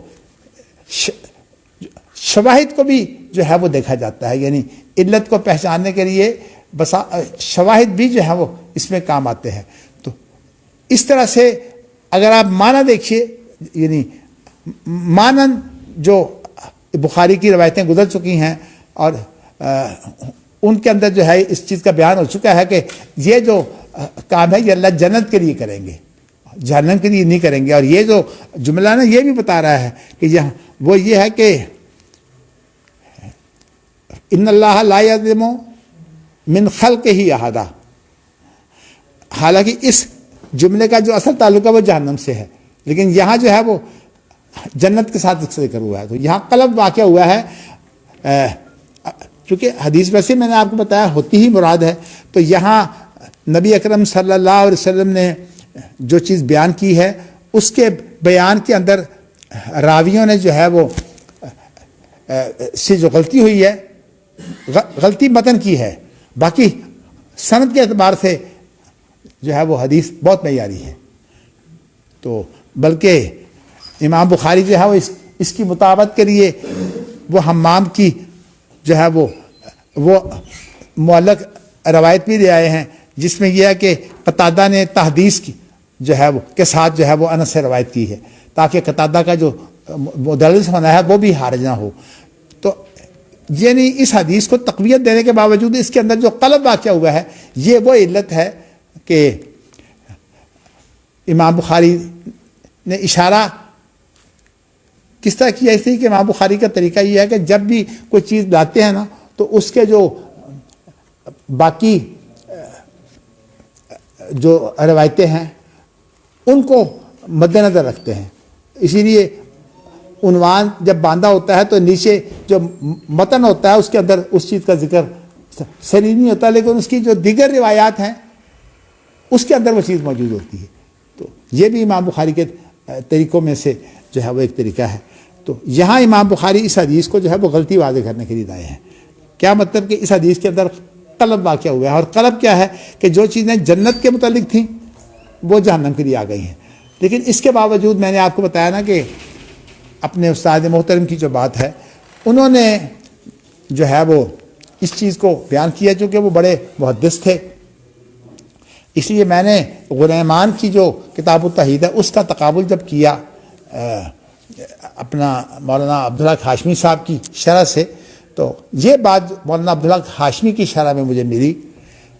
شواہد کو بھی جو ہے وہ دیکھا جاتا ہے، یعنی علت کو پہچاننے کے لیے شواہد بھی جو ہے وہ اس میں کام آتے ہیں. تو اس طرح سے اگر آپ معنی دیکھیے، یعنی مانن جو بخاری کی روایتیں گزر چکی ہیں اور ان کے اندر جو ہے اس چیز کا بیان ہو چکا ہے کہ یہ جو کام ہے یہ اللہ جنت کے لیے کریں گے، جہنم کے لیے نہیں کریں گے. اور یہ جو جملہ نا یہ بھی بتا رہا ہے کہ یہاں وہ یہ ہے کہ ان اللہ لا یظلم من خلقہ احدا. حالانکہ اس جملے کا جو اصل تعلق ہے وہ جہنم سے ہے، لیکن یہاں جو ہے وہ جنت کے ساتھ ذکر ہوا ہے. تو یہاں قلب واقع ہوا ہے. چونکہ حدیث ویسے میں نے آپ کو بتایا ہوتی ہی مراد ہے، تو یہاں نبی اکرم صلی اللہ علیہ وسلم نے جو چیز بیان کی ہے اس کے بیان کے اندر راویوں نے جو ہے وہ سے جو غلطی ہوئی ہے، غلطی متن کی ہے. باقی سند کے اعتبار سے جو ہے وہ حدیث بہت معیاری ہے. تو بلکہ امام بخاری جو ہے وہ اس کی مطابقت کے لیے وہ حمام کی جو ہے وہ معلق روایت بھی لے آئے ہیں جس میں یہ ہے کہ قتادہ نے تحدیث کی جو ہے وہ کے ساتھ جو ہے وہ انس سے روایت کی ہے تاکہ قتادہ کا جو مدلس ہونا ہے وہ بھی حارج نہ ہو. تو یعنی اس حدیث کو تقویت دینے کے باوجود اس کے اندر جو قلب واقع ہوا ہے یہ وہ علت ہے کہ امام بخاری نے اشارہ کس طرح کیا. اس لیے کہ امام بخاری کا طریقہ یہ ہے کہ جب بھی کوئی چیز لاتے ہیں نا تو اس کے جو باقی جو روایتیں ہیں ان کو مد نظر رکھتے ہیں. اسی لیے عنوان جب باندھا ہوتا ہے تو نیچے جو متن ہوتا ہے اس کے اندر اس چیز کا ذکر صحیح نہیں ہوتا، لیکن اس کی جو دیگر روایات ہیں اس کے اندر وہ چیز موجود ہوتی ہے. تو یہ بھی امام بخاری کے طریقوں میں سے جو ہے وہ ایک طریقہ ہے. تو یہاں امام بخاری اس حدیث کو جو ہے وہ غلطی واضح کرنے کے لیے لائے ہیں. کیا مطلب کہ اس حدیث کے اندر قلب واقع ہوا ہے، اور قلب کیا ہے کہ جو چیزیں جنت کے متعلق تھیں وہ جہنم کے لیے آ گئی ہیں. لیکن اس کے باوجود میں نے آپ کو بتایا نا کہ اپنے استاد محترم کی جو بات ہے انہوں نے جو ہے وہ اس چیز کو بیان کیا چونکہ وہ بڑے محدث تھے. اس لیے میں نے غلیمان کی جو کتاب التوحید ہے اس کا تقابل جب کیا اپنا مولانا عبدالحق ہاشمی صاحب کی شرح سے تو یہ بات مولانا عبدالحق ہاشمی کی شرح میں مجھے ملی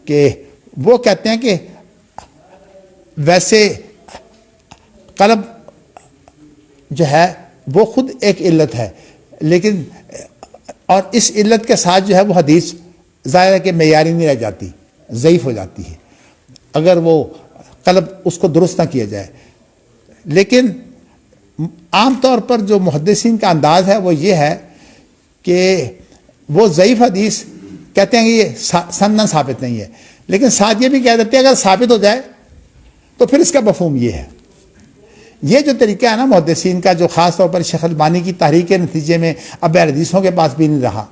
کہ وہ کہتے ہیں کہ ویسے قلب جو ہے وہ خود ایک علت ہے، لیکن اور اس علت کے ساتھ جو ہے وہ حدیث ظاہر ہے کہ معیاری نہیں رہ جاتی، ضعیف ہو جاتی ہے اگر وہ قلب اس کو درست نہ کیا جائے. لیکن عام طور پر جو محدثین کا انداز ہے وہ یہ ہے کہ وہ ضعیف حدیث کہتے ہیں کہ یہ سندن ثابت نہیں ہے، لیکن ساتھ یہ بھی کہہ دیتے ہیں اگر ثابت ہو جائے تو پھر اس کا مفہوم یہ ہے. یہ جو طریقہ ہے نا محدثین کا، جو خاص طور پر شیخ البانی کی تحریک کے نتیجے میں اب حدیثوں کے پاس بھی نہیں رہا،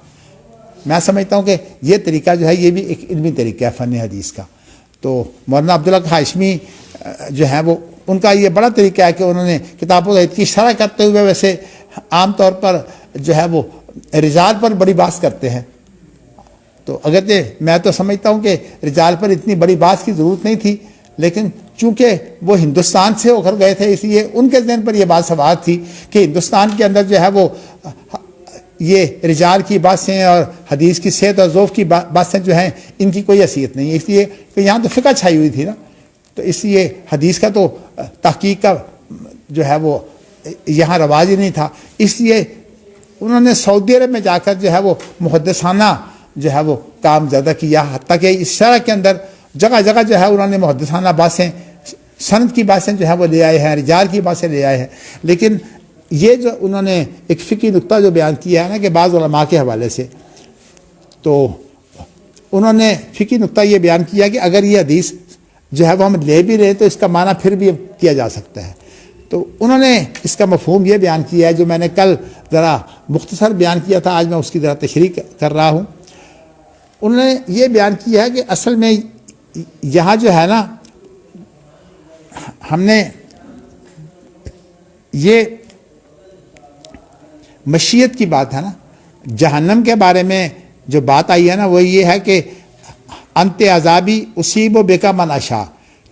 میں سمجھتا ہوں کہ یہ طریقہ جو ہے یہ بھی ایک علمی طریقہ ہے فن حدیث کا. تو مولانا عبدالحق ہاشمی جو ہیں وہ ان کا یہ بڑا طریقہ ہے کہ انہوں نے کتاب التوحید کی شرح کرتے ہوئے ویسے عام طور پر جو ہے وہ رجال پر بڑی بحث کرتے ہیں. تو اگرچہ میں تو سمجھتا ہوں کہ رجال پر اتنی بڑی بحث کی ضرورت نہیں تھی، لیکن چونکہ وہ ہندوستان سے ہو کر گئے تھے، اس لیے ان کے ذہن پر یہ بات سوار تھی کہ ہندوستان کے اندر جو ہے وہ یہ رجال کی باتیں اور حدیث کی صحت اور ذوق کی باتیں جو ہیں ان کی کوئی حیثیت نہیں ہے، اس لیے کہ یہاں تو فقہ چھائی ہوئی تھی نا، تو اس لیے حدیث کا تو تحقیق کا جو ہے وہ یہاں رواج ہی نہیں تھا، اس لیے انہوں نے سعودی عرب میں جا کر جو ہے وہ محدثانہ جو ہے وہ کام زیادہ کیا، حتیٰ کہ اس شرح کے اندر جگہ جگہ جو ہے انہوں نے محدثانہ باتیں، سند کی باتیں جو ہے وہ لے آئے ہیں، رجال کی باتیں لے آئے ہیں، لیکن یہ جو انہوں نے ایک فقہی نقطہ جو بیان کیا ہے نا کہ بعض علماء کے حوالے سے، تو انہوں نے فقہی نقطہ یہ بیان کیا کہ اگر یہ حدیث جو ہے وہ ہم لے بھی رہے تو اس کا معنی پھر بھی کیا جا سکتا ہے، تو انہوں نے اس کا مفہوم یہ بیان کیا ہے جو میں نے کل ذرا مختصر بیان کیا تھا، آج میں اس کی ذرا تشریح کر رہا ہوں۔ انہوں نے یہ بیان کیا ہے کہ اصل میں یہاں جو ہے نا ہم نے یہ مشیت کی بات ہے نا، جہنم کے بارے میں جو بات آئی ہے نا وہ یہ ہے کہ انت عذابی اصیب و بکا من اشاء،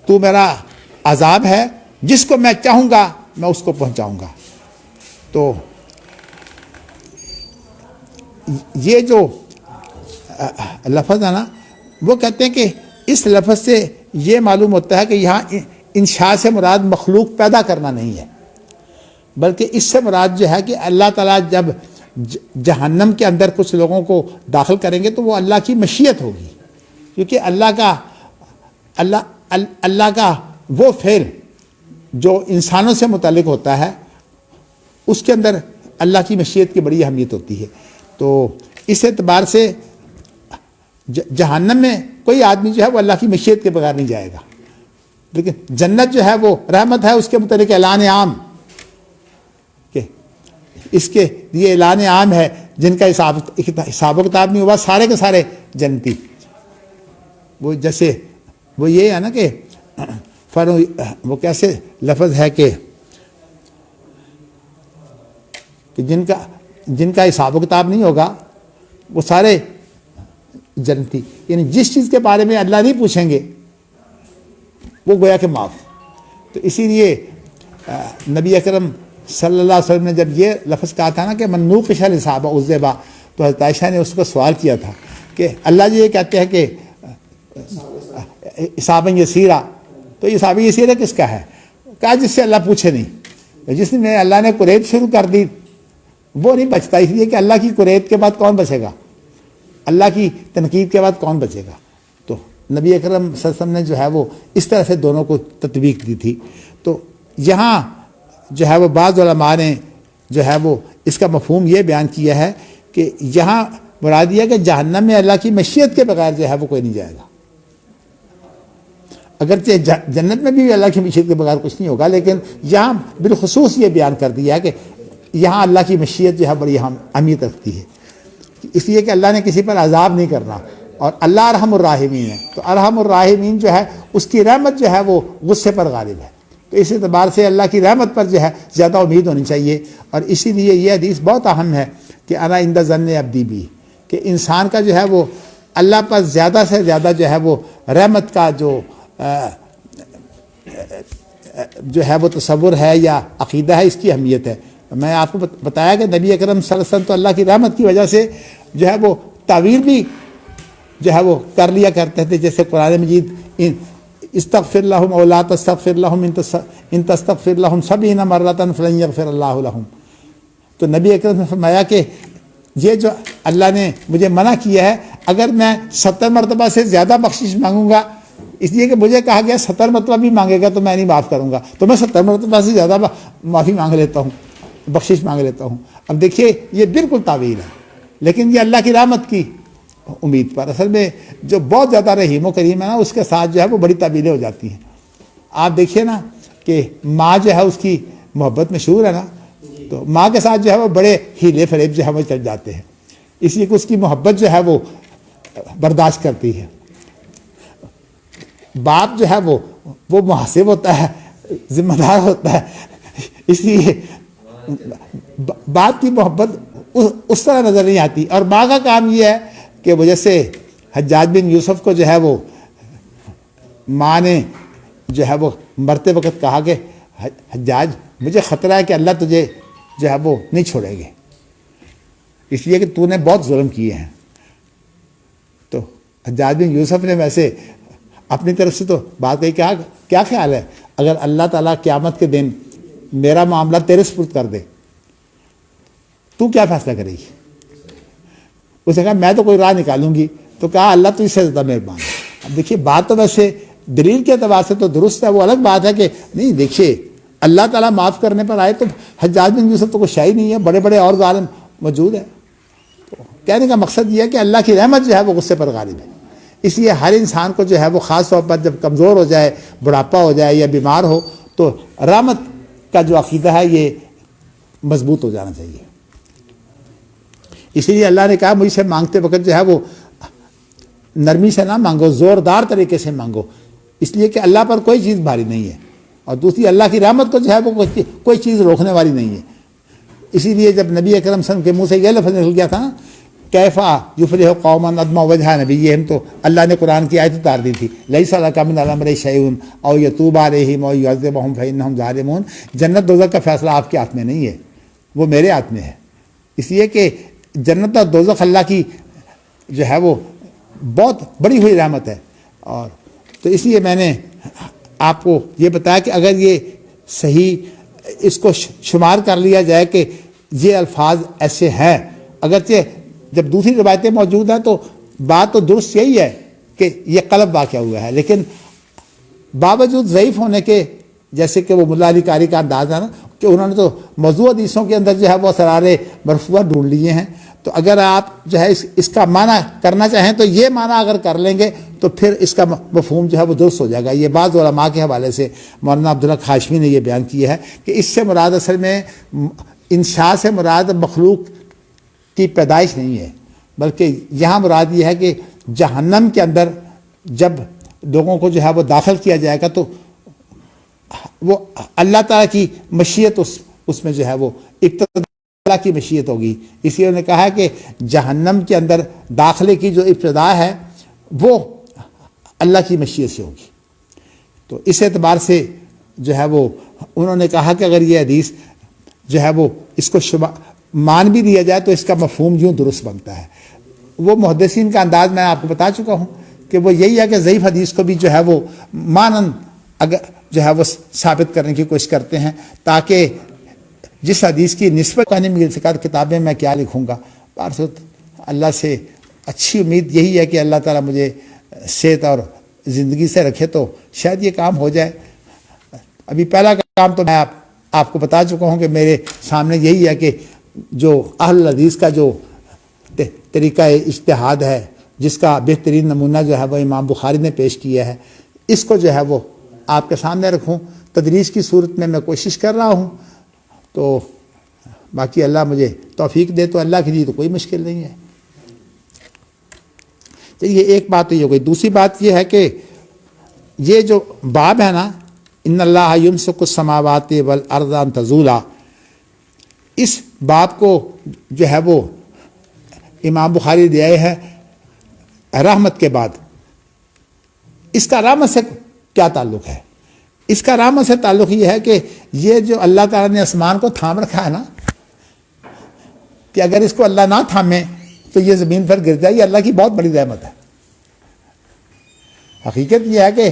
تو میرا عذاب ہے، جس کو میں چاہوں گا میں اس کو پہنچاؤں گا۔ تو یہ جو لفظ ہے نا وہ کہتے ہیں کہ اس لفظ سے یہ معلوم ہوتا ہے کہ یہاں انشاء سے مراد مخلوق پیدا کرنا نہیں ہے، بلکہ اس سے مراد جو ہے کہ اللہ تعالیٰ جب جہنم کے اندر کچھ لوگوں کو داخل کریں گے تو وہ اللہ کی مشیت ہوگی، کیونکہ اللہ کا وہ فعل جو انسانوں سے متعلق ہوتا ہے اس کے اندر اللہ کی مشیت کی بڑی اہمیت ہوتی ہے۔ تو اس اعتبار سے جہنم میں کوئی آدمی جو ہے وہ اللہ کی مشیت کے بغیر نہیں جائے گا، لیکن جنت جو ہے وہ رحمت ہے، اس کے متعلق اعلان عام کہ اس کے یہ اعلان عام ہے جن کا حساب و کتاب نہیں ہوا سارے کے سارے جنتی۔ وہ جیسے وہ یہ ہے نا کہ وہ کیسے لفظ ہے کہ جن کا حساب و کتاب نہیں ہوگا وہ سارے جنتی، یعنی جس چیز کے بارے میں اللہ نہیں پوچھیں گے وہ گویا کہ معاف۔ تو اسی لیے نبی اکرم صلی اللہ علیہ وسلم نے جب یہ لفظ کہا تھا نا کہ من نوقش الحساب عذب، تو حضرت عائشہ نے اس کو سوال کیا تھا کہ اللہ جی یہ کہتے ہیں کہ حسابًا یسیرا، تو یہ حساب یسیرا کس کا ہے؟ کہا جس سے اللہ پوچھے نہیں، جس نے اللہ نے قریت شروع کر دی وہ نہیں بچتا، اس لیے کہ اللہ کی قریت کے بعد کون بچے گا، اللہ کی تنقید کے بعد کون بچے گا۔ تو نبی اکرم صلی اللہ علیہ وسلم نے جو ہے وہ اس طرح سے دونوں کو تطبیق دی تھی۔ تو یہاں جو ہے وہ بعض علماء نے جو ہے وہ اس کا مفہوم یہ بیان کیا ہے کہ یہاں مراد یہ ہے کہ جہنم میں اللہ کی مشیت کے بغیر جو ہے وہ کوئی نہیں جائے گا، اگرچہ جنت میں بھی اللہ کی مشیت کے بغیر کچھ نہیں ہوگا، لیکن یہاں بالخصوص یہ بیان کر دیا ہے کہ یہاں اللہ کی مشیت جو ہے بڑی اہمیت رکھتی ہے، اس لیے کہ اللہ نے کسی پر عذاب نہیں کرنا، اور اللہ ارحم الراحمین ہے، تو ارحم الراحمین جو ہے اس کی رحمت جو ہے وہ غصے پر غالب ہے، تو اس اعتبار سے اللہ کی رحمت پر جو ہے زیادہ امید ہونی چاہیے۔ اور اسی لیے یہ حدیث بہت اہم ہے کہ انا عند ظن عبدی بی، کہ انسان کا جو ہے وہ اللہ پر زیادہ سے زیادہ جو ہے وہ رحمت کا جو ہے وہ تصور ہے یا عقیدہ ہے، اس کی اہمیت ہے۔ میں آپ کو بتایا کہ نبی اکرم صلی اللہ علیہ وسلم تو اللہ کی رحمت کی وجہ سے جو ہے وہ تعویل بھی جو ہے وہ کر لیا کرتے تھے، جیسے قرآن مجید استغفر لهم او لا تستغفر لهم ان تستغفر لهم 70 مرة فلن يغفر الله لهم۔ تو نبی اکرم نے فرمایا کہ یہ جو اللہ نے مجھے منع کیا ہے، اگر میں 70 مرتبہ سے زیادہ بخشش مانگوں گا، اس لیے کہ مجھے کہا گیا 70 مرتبہ بھی مانگے گا تو میں نہیں معاف کروں گا، تو میں 70 مرتبہ سے زیادہ معافی مانگ لیتا ہوں، بخشش مانگ لیتا ہوں۔ اب دیکھیے یہ بالکل تعویل ہے، لیکن یہ اللہ کی رحمت کی امید پر، اصل میں جو بہت زیادہ رحیم و کریم ہے نا اس کے ساتھ جو ہے وہ بڑی تعویلیں ہو جاتی ہیں۔ آپ دیکھیے نا کہ ماں جو ہے اس کی محبت مشہور ہے نا، تو ماں کے ساتھ جو ہے وہ بڑے ہیلے فریب جو ہے وہ چل جاتے ہیں، اس لیے کہ اس کی محبت جو ہے وہ برداشت کرتی ہے۔ باپ جو ہے وہ محاسب ہوتا ہے، ذمہ دار ہوتا ہے، اس لیے باپ کی محبت اس طرح نظر نہیں آتی۔ اور ماں کا کام یہ ہے کہ وہ جیسے حجاج بن یوسف کو جو ہے وہ ماں نے جو ہے وہ مرتے وقت کہا کہ حجاج مجھے خطرہ ہے کہ اللہ تجھے جو ہے وہ نہیں چھوڑے گے، اس لیے کہ تو نے بہت ظلم کیے ہیں۔ تو حجاج بن یوسف نے ویسے اپنی طرف سے تو بات کہی، کیا خیال ہے اگر اللہ تعالیٰ قیامت کے دن میرا معاملہ تیرے سپرد کر دے تو کیا فیصلہ کرے گی؟ اس نے کہا میں تو کوئی راہ نکالوں گی، تو کہا اللہ تو اس سے زیادہ مہربان ہے۔ اب دیکھیے بات تو ویسے دلیل کے اعتبار سے تو درست ہے، وہ الگ بات ہے کہ نہیں دیکھیے اللہ تعالیٰ معاف کرنے پر آئے تو حجاج بن یوسف تو کوئی شے ہی نہیں ہے، بڑے بڑے اور ظالم موجود ہیں۔ تو کہنے کا مقصد یہ ہے کہ اللہ کی رحمت جو ہے وہ غصے پر غالب ہے، اس لیے ہر انسان کو جو ہے وہ خاص طور پر جب کمزور ہو جائے، بڑھاپا ہو جائے یا بیمار ہو تو رحمت کا جو عقیدہ ہے یہ مضبوط ہو جانا چاہیے۔ اسی لیے اللہ نے کہا مجھ سے مانگتے وقت جو ہے وہ نرمی سے نہ مانگو، زوردار طریقے سے مانگو، اس لیے کہ اللہ پر کوئی چیز بھاری نہیں ہے، اور دوسری اللہ کی رحمت کو جو ہے وہ کوئی چیز روکنے والی نہیں ہے۔ اسی لیے جب نبی اکرم صلی اللہ علیہ وسلم کے منہ سے یہ لفظ نکل گیا تھا نا کیفا یفلح قوم ادم وجہ نبیہم، تو اللہ نے قرآن کی آیت اتار دی تھی لیس لک من الامر شیء او یتوب علیہم او یعذبہم فانہم ظالمون، جنت دوزخ کا فیصلہ آپ کے ہاتھ میں نہیں ہے، وہ میرے ہاتھ میں ہے۔ اس لیے کہ جنت اور دوزخ اللہ کی جو ہے وہ بہت بڑی ہوئی رحمت ہے، اور تو اس لیے میں نے آپ کو یہ بتایا کہ اگر یہ صحیح اس کو شمار کر لیا جائے کہ یہ الفاظ ایسے ہیں، اگرچہ جب دوسری روایتیں موجود ہیں تو بات تو درست یہی ہے کہ یہ قلب واقعہ ہوا ہے، لیکن باوجود ضعیف ہونے کے، جیسے کہ وہ ملا علی قاری کا انداز ہے نا کہ انہوں نے تو موضوع حدیثوں کے اندر جو ہے وہ اسرار مرفوعہ ڈھونڈ لیے ہیں، تو اگر آپ جو ہے اس کا معنی کرنا چاہیں تو یہ معنی اگر کر لیں گے تو پھر اس کا مفہوم جو ہے وہ درست ہو جائے گا۔ یہ بعض علماء کے حوالے سے مولانا عبدالحق ہاشمی نے یہ بیان کیا ہے کہ اس سے مراد اصل میں انشاء سے مراد مخلوق کی پیدائش نہیں ہے، بلکہ یہاں مراد یہ ہے کہ جہنم کے اندر جب لوگوں کو جو ہے وہ داخل کیا جائے گا تو وہ اللہ تعالیٰ کی مشیت اس میں جو ہے وہ اللہ کی مشیت ہوگی۔ اس لیے انہوں نے کہا کہ جہنم کے اندر داخلے کی جو ابتدا ہے وہ اللہ کی مشیت سے ہوگی۔ تو اس اعتبار سے جو ہے وہ انہوں نے کہا کہ اگر یہ حدیث جو ہے وہ اس کو مان بھی دیا جائے تو اس کا مفہوم یوں درست بنتا ہے۔ وہ محدثین کا انداز میں آپ کو بتا چکا ہوں کہ وہ یہی ہے کہ ضعیف حدیث کو بھی جو ہے وہ مانن اگر جو ہے وہ ثابت کرنے کی کوشش کرتے ہیں، تاکہ جس حدیث کی نسبت نہیں مل سکا کتابیں میں کیا لکھوں گا۔ پارسوت اللہ سے اچھی امید یہی ہے کہ اللہ تعالیٰ مجھے صحت اور زندگی سے رکھے تو شاید یہ کام ہو جائے۔ ابھی پہلا کام تو میں آپ کو بتا چکا ہوں کہ میرے سامنے یہی ہے کہ جو اہل حدیث کا جو طریقہ اجتہاد ہے، جس کا بہترین نمونہ جو ہے وہ امام بخاری نے پیش کیا ہے، اس کو جو ہے وہ آپ کے سامنے رکھوں۔ تدریس کی صورت میں کوشش کر رہا ہوں، تو باقی اللہ مجھے توفیق دے تو اللہ کے لیے تو کوئی مشکل نہیں ہے۔ چلیے ایک بات تو یہ ہو گئی۔ دوسری بات یہ ہے کہ یہ جو باب ہے نا ان اللہ یمسک السماوات والارض ان تزولا، اس باب کو جو ہے وہ امام بخاری دے آئے ہیں رحمت کے بعد۔ اس کا رحمت سے کیا تعلق ہے؟ اس کا رحمت سے تعلق یہ ہے کہ یہ جو اللہ تعالیٰ نے آسمان کو تھام رکھا ہے نا، کہ اگر اس کو اللہ نہ تھامے تو یہ زمین پر گر جائے، یہ اللہ کی بہت بڑی رحمت ہے۔ حقیقت یہ ہے کہ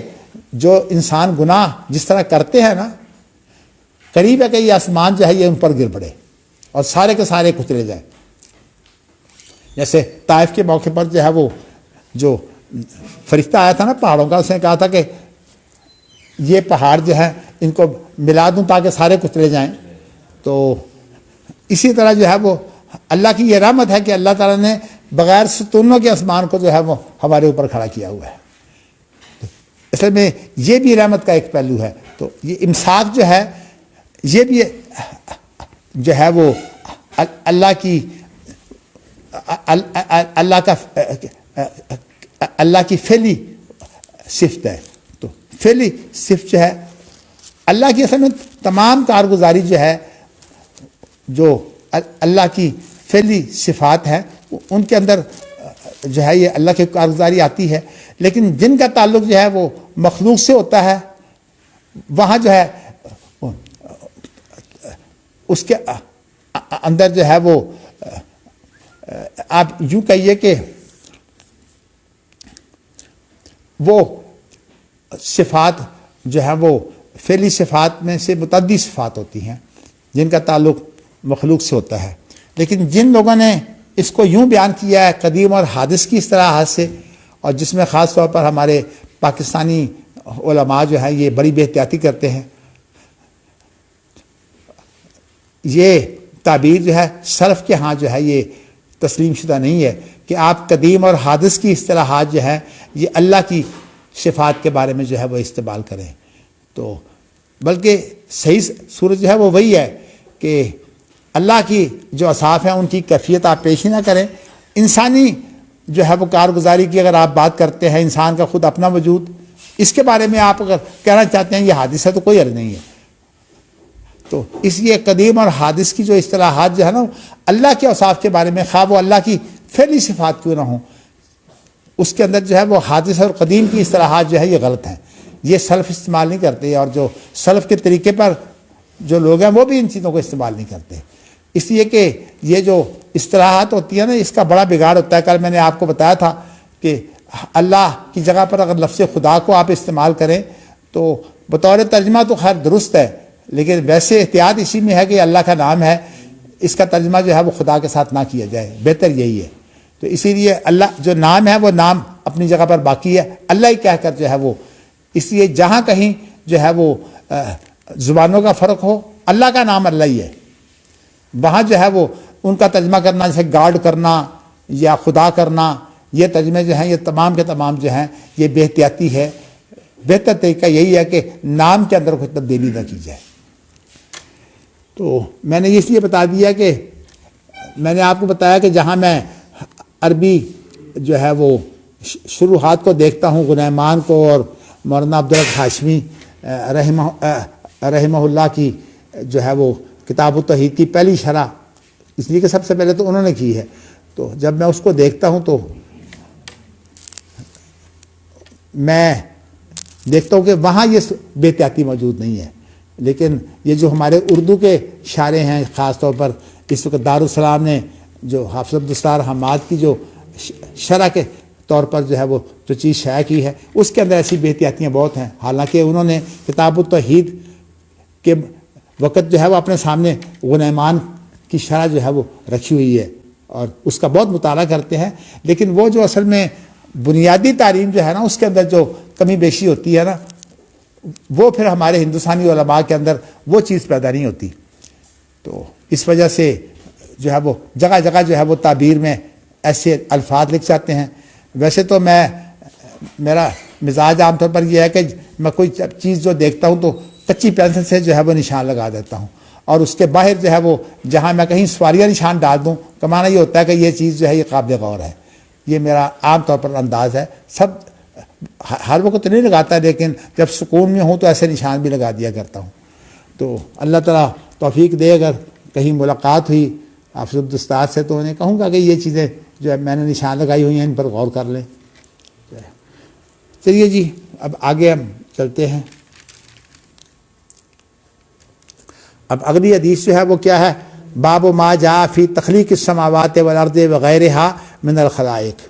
جو انسان گناہ جس طرح کرتے ہیں نا، قریب ہے کہ یہ آسمان جو ہے یہ ان پر گر پڑے اور سارے کے سارے کچلے جائیں۔ جیسے طائف کے موقع پر جو ہے وہ جو فرشتہ آیا تھا نا پہاڑوں کا، اس نے کہا تھا کہ یہ پہاڑ جو ہے ان کو ملا دوں تاکہ سارے کچلے جائیں۔ تو اسی طرح جو ہے وہ اللہ کی یہ رحمت ہے کہ اللہ تعالیٰ نے بغیر ستونوں کے آسمان کو جو ہے وہ ہمارے اوپر کھڑا کیا ہوا ہے۔ اصل میں یہ بھی رحمت کا ایک پہلو ہے۔ تو یہ امساک جو ہے یہ بھی جو ہے وہ اللہ کی فعلی صفت ہے۔ تو فعلی صفت جو ہے اللہ کی اصل میں تمام کارگزاری جو ہے، جو اللہ کی فعلی صفات ہیں ان کے اندر جو ہے یہ اللہ کی کارگزاری آتی ہے، لیکن جن کا تعلق جو ہے وہ مخلوق سے ہوتا ہے وہاں جو ہے اس کے اندر جو ہے وہ آپ یوں کہیے کہ وہ صفات جو ہے وہ فعلی صفات میں سے متعدی صفات ہوتی ہیں جن کا تعلق مخلوق سے ہوتا ہے، لیکن جن لوگوں نے اس کو یوں بیان کیا ہے قدیم اور حادث کی اصطلاحات سے، اور جس میں خاص طور پر ہمارے پاکستانی علماء جو ہیں یہ بڑی بے احتیاطی کرتے ہیں، یہ تعبیر جو ہے سلف کے ہاں جو ہے یہ تسلیم شدہ نہیں ہے کہ آپ قدیم اور حادث کی اصطلاحات جو ہے یہ اللہ کی صفات کے بارے میں جو ہے وہ استعمال کریں، تو بلکہ صحیح صورت جو ہے وہ وہی ہے کہ اللہ کی جو اوصاف ہیں ان کی کیفیت آپ پیش ہی نہ کریں۔ انسانی جو ہے وہ کارگزاری کی اگر آپ بات کرتے ہیں، انسان کا خود اپنا وجود، اس کے بارے میں آپ اگر کہنا چاہتے ہیں یہ حادث ہے تو کوئی حرج نہیں ہے۔ تو اس لیے قدیم اور حادث کی جو اصطلاحات جو ہے نا اللہ کے اوصاف کے بارے میں، خواہ وہ اللہ کی فعلی صفات کیوں نہ ہوں، اس کے اندر جو ہے وہ حادث اور قدیم کی اصطلاحات جو ہے یہ غلط ہیں، یہ سلف استعمال نہیں کرتے، اور جو سلف کے طریقے پر جو لوگ ہیں وہ بھی ان چیزوں کو استعمال نہیں کرتے، اس لیے کہ یہ جو اصطلاحات ہوتی ہیں نا اس کا بڑا بگاڑ ہوتا ہے۔ کل میں نے آپ کو بتایا تھا کہ اللہ کی جگہ پر اگر لفظ خدا کو آپ استعمال کریں تو بطور ترجمہ تو خیر درست ہے، لیکن ویسے احتیاط اسی میں ہے کہ اللہ کا نام ہے، اس کا ترجمہ جو ہے وہ خدا کے ساتھ نہ کیا جائے، بہتر یہی ہے۔ تو اسی لیے اللہ جو نام ہے وہ نام اپنی جگہ پر باقی ہے، اللہ ہی کہہ کر جو ہے وہ، اس لیے جہاں کہیں جو ہے وہ زبانوں کا فرق ہو، اللہ کا نام اللہ ہی ہے، وہاں جو ہے وہ ان کا ترجمہ کرنا جیسے گاڈ کرنا یا خدا کرنا، یہ ترجمے جو ہیں یہ تمام کے تمام جو ہیں یہ بے احتیاطی ہے۔ بہتر طریقہ یہی ہے کہ نام کے اندر کوئی تبدیلی نہ کی جائے۔ تو میں نے اس لیے بتا دیا کہ میں نے آپ کو بتایا کہ جہاں میں عربی جو ہے وہ شروحات کو دیکھتا ہوں، غنیمان کو اور مولانا عبدالحق ہاشمی رحمہ اللہ کی جو ہے وہ کتاب التوحید کی پہلی شرح، اس لیے کہ سب سے پہلے تو انہوں نے کی ہے، تو جب میں اس کو دیکھتا ہوں تو میں دیکھتا ہوں کہ وہاں یہ بے احتیاطی موجود نہیں ہے، لیکن یہ جو ہمارے اردو کے شارح ہیں، خاص طور پر اس وقت دارالسلام نے جو حافظ عبدالستار حماد کی جو شرح کے طور پر جو ہے وہ جو چیز شائع کی ہے، اس کے اندر ایسی بے احتیاطیاں بہت ہیں، حالانکہ انہوں نے کتاب التوحید کے وقت جو ہے وہ اپنے سامنے غنیمان کی شرح جو ہے وہ رکھی ہوئی ہے اور اس کا بہت مطالعہ کرتے ہیں، لیکن وہ جو اصل میں بنیادی تعلیم جو ہے نا اس کے اندر جو کمی بیشی ہوتی ہے نا، وہ پھر ہمارے ہندوستانی علماء کے اندر وہ چیز پیدا نہیں ہوتی، تو اس وجہ سے جو ہے وہ جگہ جگہ جو ہے وہ تعبیر میں ایسے الفاظ لکھ جاتے ہیں۔ ویسے تو میرا مزاج عام طور پر یہ ہے کہ میں کوئی چیز جو دیکھتا ہوں تو کچی پینسل سے جو ہے وہ نشان لگا دیتا ہوں، اور اس کے باہر جو ہے وہ جہاں میں کہیں سوالیہ نشان ڈال دوں، کمانا یہ ہوتا ہے کہ یہ چیز جو ہے یہ قابل غور ہے۔ یہ میرا عام طور پر انداز ہے، سب ہر وقت نہیں لگاتا، لیکن جب سکون میں ہوں تو ایسے نشان بھی لگا دیا کرتا ہوں۔ تو اللہ تعالیٰ توفیق دے، اگر کہیں ملاقات ہوئی حافظ عبدالستار سے تو انہیں کہوں گا کہ یہ چیزیں جو ہے میں نے نشان لگائی ہوئی ہیں ان پر غور کر لیں۔ چلیے جی اب آگے ہم چلتے ہیں۔ اب اگلی حدیث جو ہے وہ کیا ہے؟ باب ما جاء فی تخلیق السماوات والارض وغیرہا من الخلائق،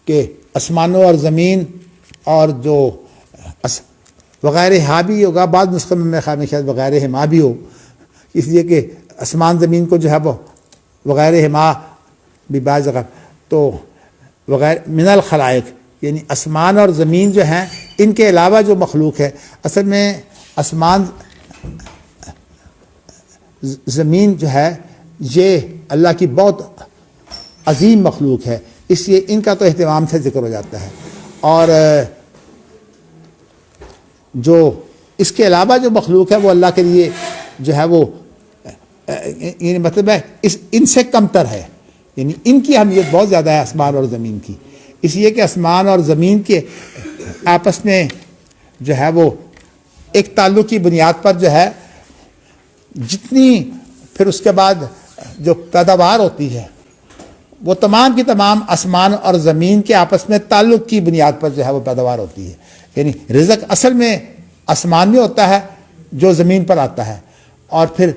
کہ آسمانوں اور زمین اور جو وغیرہا بھی ہوگا، بعض نسخے میں خیال میں شاید وغیرہما بھی ہو، اس لیے کہ آسمان زمین کو جو ہے وہ وغیرہما بھی بعض جگہ، تو وغیر من الخلائق یعنی آسمان اور زمین جو ہیں ان کے علاوہ جو مخلوق ہے، اصل میں آسمان زمین جو ہے یہ اللہ کی بہت عظیم مخلوق ہے، اس لیے ان کا تو اہتمام سے ذکر ہو جاتا ہے، اور جو اس کے علاوہ جو مخلوق ہے وہ اللہ کے لیے جو ہے وہ یعنی مطلب ہے ان سے کمتر ہے، یعنی ان کی اہمیت بہت زیادہ ہے آسمان اور زمین کی، اس لیے کہ آسمان اور زمین کے آپس میں جو ہے وہ ایک تعلق کی بنیاد پر جو ہے جتنی پھر اس کے بعد جو پیداوار ہوتی ہے وہ تمام کی تمام آسمان اور زمین کے آپس میں تعلق کی بنیاد پر جو ہے وہ پیداوار ہوتی ہے، یعنی رزق اصل میں آسمان میں ہوتا ہے جو زمین پر آتا ہے، اور پھر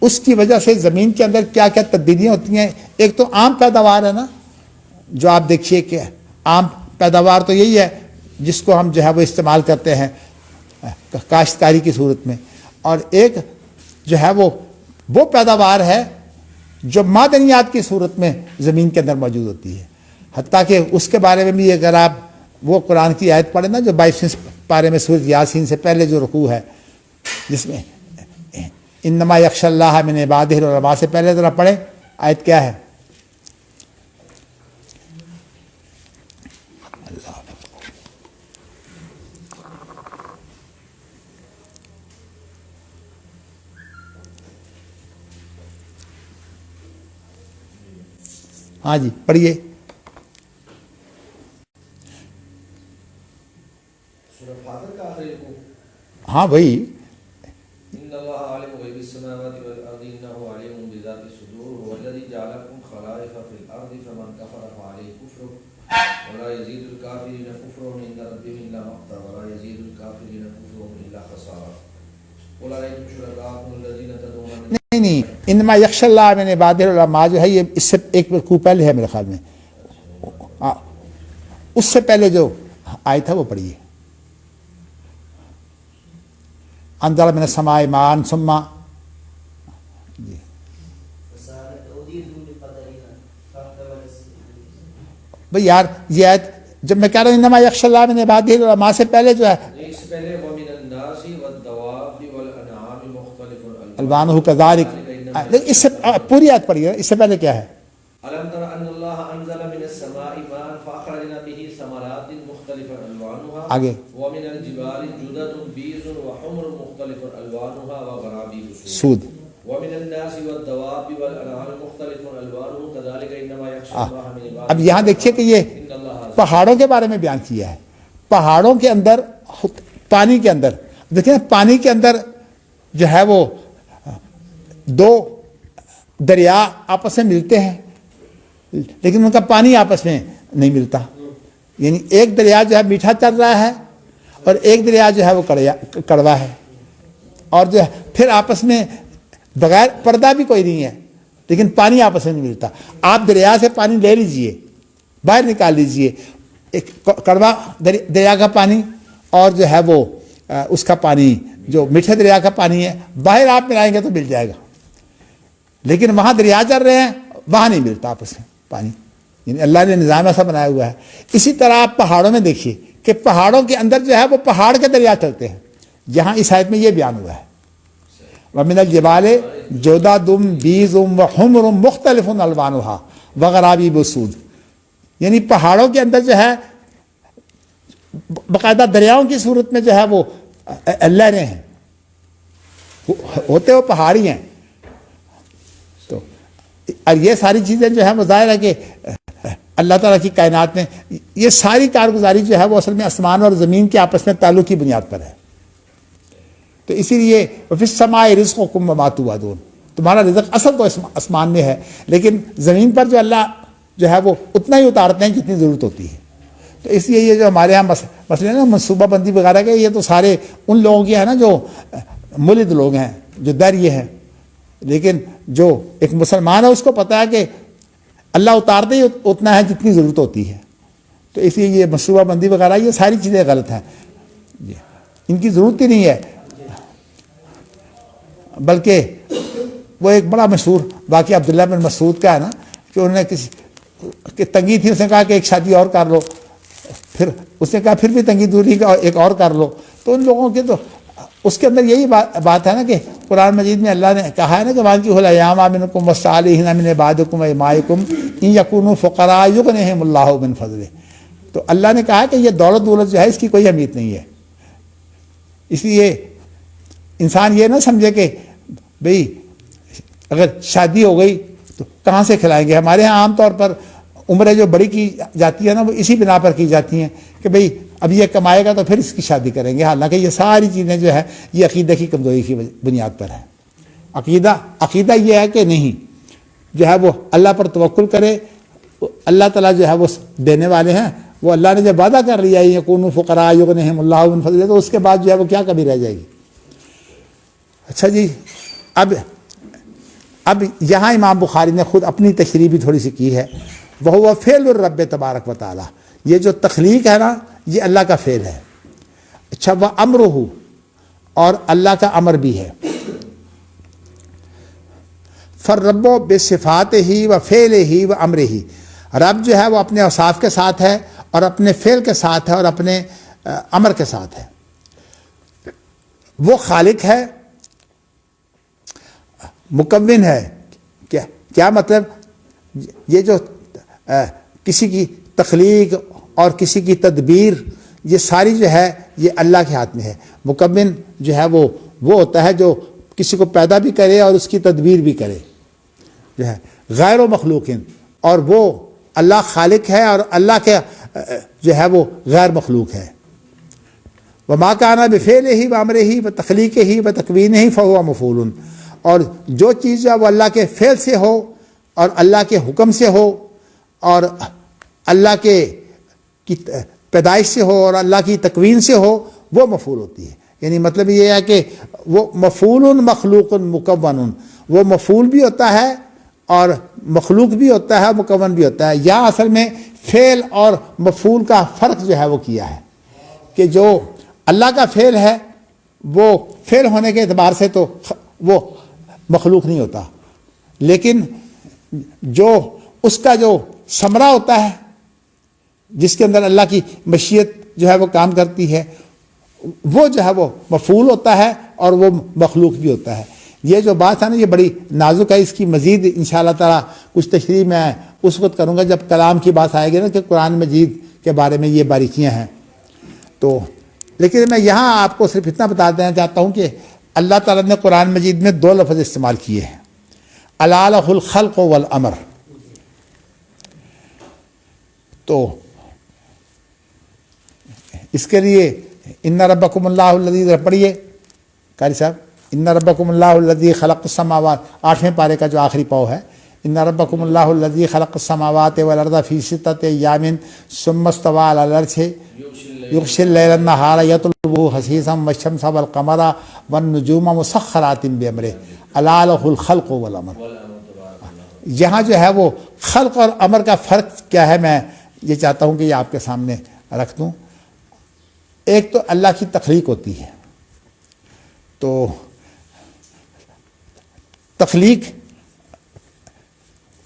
اس کی وجہ سے زمین کے اندر کیا کیا تبدیلیاں ہوتی ہیں. ایک تو عام پیداوار ہے نا، جو آپ دیکھیے کہ عام پیداوار تو یہی ہے جس کو ہم جو ہے وہ استعمال کرتے ہیں کاشتکاری کی صورت میں، اور ایک جو ہے وہ پیداوار ہے جو معدنیات کی صورت میں زمین کے اندر موجود ہوتی ہے. حتیٰ کہ اس کے بارے میں بھی اگر آپ وہ قرآن کی آیت پڑھیں نا جو 22 پارے میں سورۃ یاسین سے پہلے جو رکوع ہے، جس میں انما یخشی اللہ من عبادہ العلماء سے پہلے ذرا پڑھیں آیت کیا ہے. ہاں جی پڑھیے. سورہ فاطر کا آخری رکوع. ہاں بھائی، ان اللہ عالم غیب السماوات والارض انہ علیم بذات الصدور هو الذی جعلکم خلائف فی الارض فمن کفر فعلیہ کفرہ ولا یزید الکافرین کفرهم عند ربهم الا مقتا ولا یزید الکافرین کفرهم الا خسارا. قل ارأیتم شرکاءکم الذین تدعون نہیں انما یخشی اللہ من عبادہ العلماء جو ہے یہ اس سے ایک رکوع پہلے ہے میرے خیال میں، اس سے پہلے جو آیت تھا وہ پڑھیے. انزل من السماء ماء ثم بھئی یار یہ آیت جب میں کہہ رہا ہوں انما یخشی اللہ من عبادہ العلماء سے پہلے جو ہے اس سے پہلے ومن الناس والدواب والانعام مختلف الوانہ کذالک، اس سے پوری آیت پڑھیے. اس سے پہلے کیا ہے؟ ألم تر أن الله أنزل من السماء ماء فأخرجنا به ثمرات مختلفة ألوانها آگے ومن الجبال جدد بيض وحمر مختلف ألوانها وغرابيب سود. ومن الناس والدواب والأنعام مختلف ألوانه كذلك إنما يخشى الله من عباده. اب یہاں دیکھیے کہ یہ پہاڑوں کے بارے میں بیان کیا ہے. پہاڑوں کے اندر، پانی کے اندر دیکھیں، پانی کے اندر جو ہے وہ دو دریا آپس میں ملتے ہیں لیکن ان کا پانی آپس میں نہیں ملتا. یعنی ایک دریا جو ہے میٹھا چل رہا ہے اور ایک دریا جو ہے وہ کڑوا ہے، اور جو ہے پھر آپس میں بغیر پردہ بھی کوئی نہیں ہے لیکن پانی آپس میں نہیں ملتا. آپ دریا سے پانی لے لیجئے، باہر نکال لیجئے، ایک کڑوا دریا کا پانی اور جو ہے وہ اس کا پانی جو میٹھے دریا کا پانی ہے، باہر آپ ملائیں گے تو مل جائے گا، لیکن وہاں دریا چل رہے ہیں وہاں نہیں ملتا آپس میں پانی. یعنی اللہ نے نظام ایسا بنایا ہوا ہے. اسی طرح آپ پہاڑوں میں دیکھیے کہ پہاڑوں کے اندر جو ہے وہ پہاڑ کے دریا چلتے ہیں. یہاں اس آیت میں یہ بیان ہوا ہے وَمِنَ الْجِبَالِ جُدَدٌ بِيضٌ وَحُمْرٌ مُخْتَلِفٌ أَلْوَانُهَا وَغَرَابِيبُ سُودٌ. یعنی پہاڑوں کے اندر جو ہے باقاعدہ دریاؤں کی صورت میں جو ہے وہ لہریں ہیں، ہوتے وہ پہاڑی ہیں. تو اور یہ ساری چیزیں جو ہے وہ ظاہر ہے کہ اللہ تعالیٰ کی کائنات میں یہ ساری کارگزاری جو ہے وہ اصل میں آسمان اور زمین کے آپس میں تعلق کی بنیاد پر ہے. تو اسی لیے فِي السَّمَاءِ رِزْقُكُمْ وَمَا تُوعَدُونَ، تمہارا رزق اصل تو آسمان میں ہے لیکن زمین پر جو اللہ جو ہے وہ اتنا ہی اتارتے ہیں جتنی ضرورت ہوتی ہے. تو اس لیے یہ جو ہمارے یہاں مسئلے نا منصوبہ بندی وغیرہ کے، یہ تو سارے ان لوگوں کے ہیں نا جو ملد لوگ ہیں، جو دریا ہیں. لیکن جو ایک مسلمان ہے اس کو پتہ ہے کہ اللہ اتارتے ہی اتنا ہے جتنی ضرورت ہوتی ہے. تو اس لیے یہ منصوبہ بندی وغیرہ یہ ساری چیزیں غلط ہیں، ان کی ضرورت ہی نہیں ہے. بلکہ وہ ایک بڑا مشہور واقعہ عبداللہ بن مسعود کا ہے نا کہ انہوں نے کسی کہ تنگی تھی، اس نے کہا کہ ایک شادی اور کر لو، پھر اس نے کہا پھر بھی تنگی دوری کا ایک اور کر لو. تو ان لوگوں کے تو اس کے اندر یہی بات ہے نا کہ قرآن مجید میں اللہ نے کہا ہے نا کہ وَأَنكِحُوا الْأَيَامَ مِنكُمْ وَالصَّالِحِينَ مِنْ عِبَادِكُمْ وَإِمَائِكُمْ إِنْ يَكُونُوا فُقَرَاءَ يُغْنِهِمُ اللَّهُ مِنْ فَضْلِهِ. تو اللہ نے کہا کہ یہ دولت جو ہے اس کی کوئی اہمیت نہیں ہے. اس لیے انسان یہ نہ سمجھے کہ بھئی اگر شادی ہو گئی تو کہاں سے کھلائیں گے. ہمارے ہاں عام طور پر عمریں جو بڑی کی جاتی ہے نا وہ اسی بنا پر کی جاتی ہیں کہ بھئی اب یہ کمائے گا تو پھر اس کی شادی کریں گے. حالانکہ یہ ساری چیزیں جو ہے یہ عقیدہ کی کمزوری کی بنیاد پر ہے. عقیدہ یہ ہے کہ نہیں جو ہے وہ اللہ پر توکل کرے، اللہ تعالیٰ جو ہے وہ دینے والے ہیں وہ اللہ نے جب وعدہ کر لیا یکونوا فقراء یغنیہم اللہ من فضلہ تو اس کے بعد جو ہے وہ کیا کمی رہ جائے گی. اچھا جی، اب یہاں امام بخاری نے خود اپنی تشریح بھی تھوڑی سی کی ہے. وہو فعل الرب تبارک و تعالی، یہ جو تخلیق ہے نا یہ اللہ کا فعل ہے. اچھا، وہ امرہ، اور اللہ کا امر بھی ہے. فالرب بصفاتہ و فعلہ و امرہ، رب جو ہے وہ اپنے اوصاف کے ساتھ ہے اور اپنے فعل کے ساتھ ہے اور اپنے امر کے ساتھ ہے. وہ خالق ہے، مکون ہے. کیا مطلب؟ یہ جو کسی کی تخلیق اور کسی کی تدبیر یہ ساری جو ہے یہ اللہ کے ہاتھ میں ہے. مکون جو ہے وہ ہوتا ہے جو کسی کو پیدا بھی کرے اور اس کی تدبیر بھی کرے جو ہے. غیر و مخلوق، اور وہ اللہ خالق ہے اور اللہ کے جو ہے وہ غیر مخلوق ہے. وما کان بفعلہ و امرہ و تخلیقہ و تکوینہ فہو مفعول، اور جو چیز جو ہے وہ اللہ کے فعل سے ہو اور اللہ کے حکم سے ہو اور اللہ کی پیدائش سے ہو اور اللہ کی تکوین سے ہو وہ مفعول ہوتی ہے. یعنی مطلب یہ ہے کہ وہ مفعول مخلوق مکون، وہ مفعول بھی ہوتا ہے اور مخلوق بھی ہوتا ہے، مکون بھی ہوتا ہے. یا اصل میں فعل اور مفعول کا فرق جو ہے وہ کیا ہے کہ جو اللہ کا فعل ہے وہ فعل ہونے کے اعتبار سے تو وہ مخلوق نہیں ہوتا، لیکن جو اس کا جو ثمرہ ہوتا ہے جس کے اندر اللہ کی مشیت جو ہے وہ کام کرتی ہے وہ جو ہے وہ مفعول ہوتا ہے اور وہ مخلوق بھی ہوتا ہے. یہ جو بات ہے نا یہ بڑی نازک ہے. اس کی مزید انشاءاللہ تعالی کچھ تشریح میں اس وقت کروں گا جب کلام کی بات آئے گی نا کہ قرآن مجید کے بارے میں یہ باریکیاں ہیں. تو لیکن میں یہاں آپ کو صرف اتنا بتا دینا چاہتا ہوں کہ اللہ تعالیٰ نے قرآن مجید میں 2 لفظ استعمال کیے ہیں، الا لہ الخلق والامر. تو اس کے لیے ان ربکم اللہ الذی، پڑھیے قاری صاحب، ان ربکم اللہ الذی خلق السماوات، 8ویں پارے کا جو آخری پاؤ ہے، ان ربکم اللہ الذی خلق السماوات والارض فی ستۃ ایام ثم استوى علی العرش یغشی اللیل النہار یطلبہ حثیثا والشمس والقمر والنجوم مسخرات بامرہ الا لہ الخلق والامر. یہاں جو ہے وہ خلق اور امر کا فرق کیا ہے میں یہ چاہتا ہوں کہ یہ آپ کے سامنے رکھ دوں. ایک تو اللہ کی تخلیق ہوتی ہے، تو تخلیق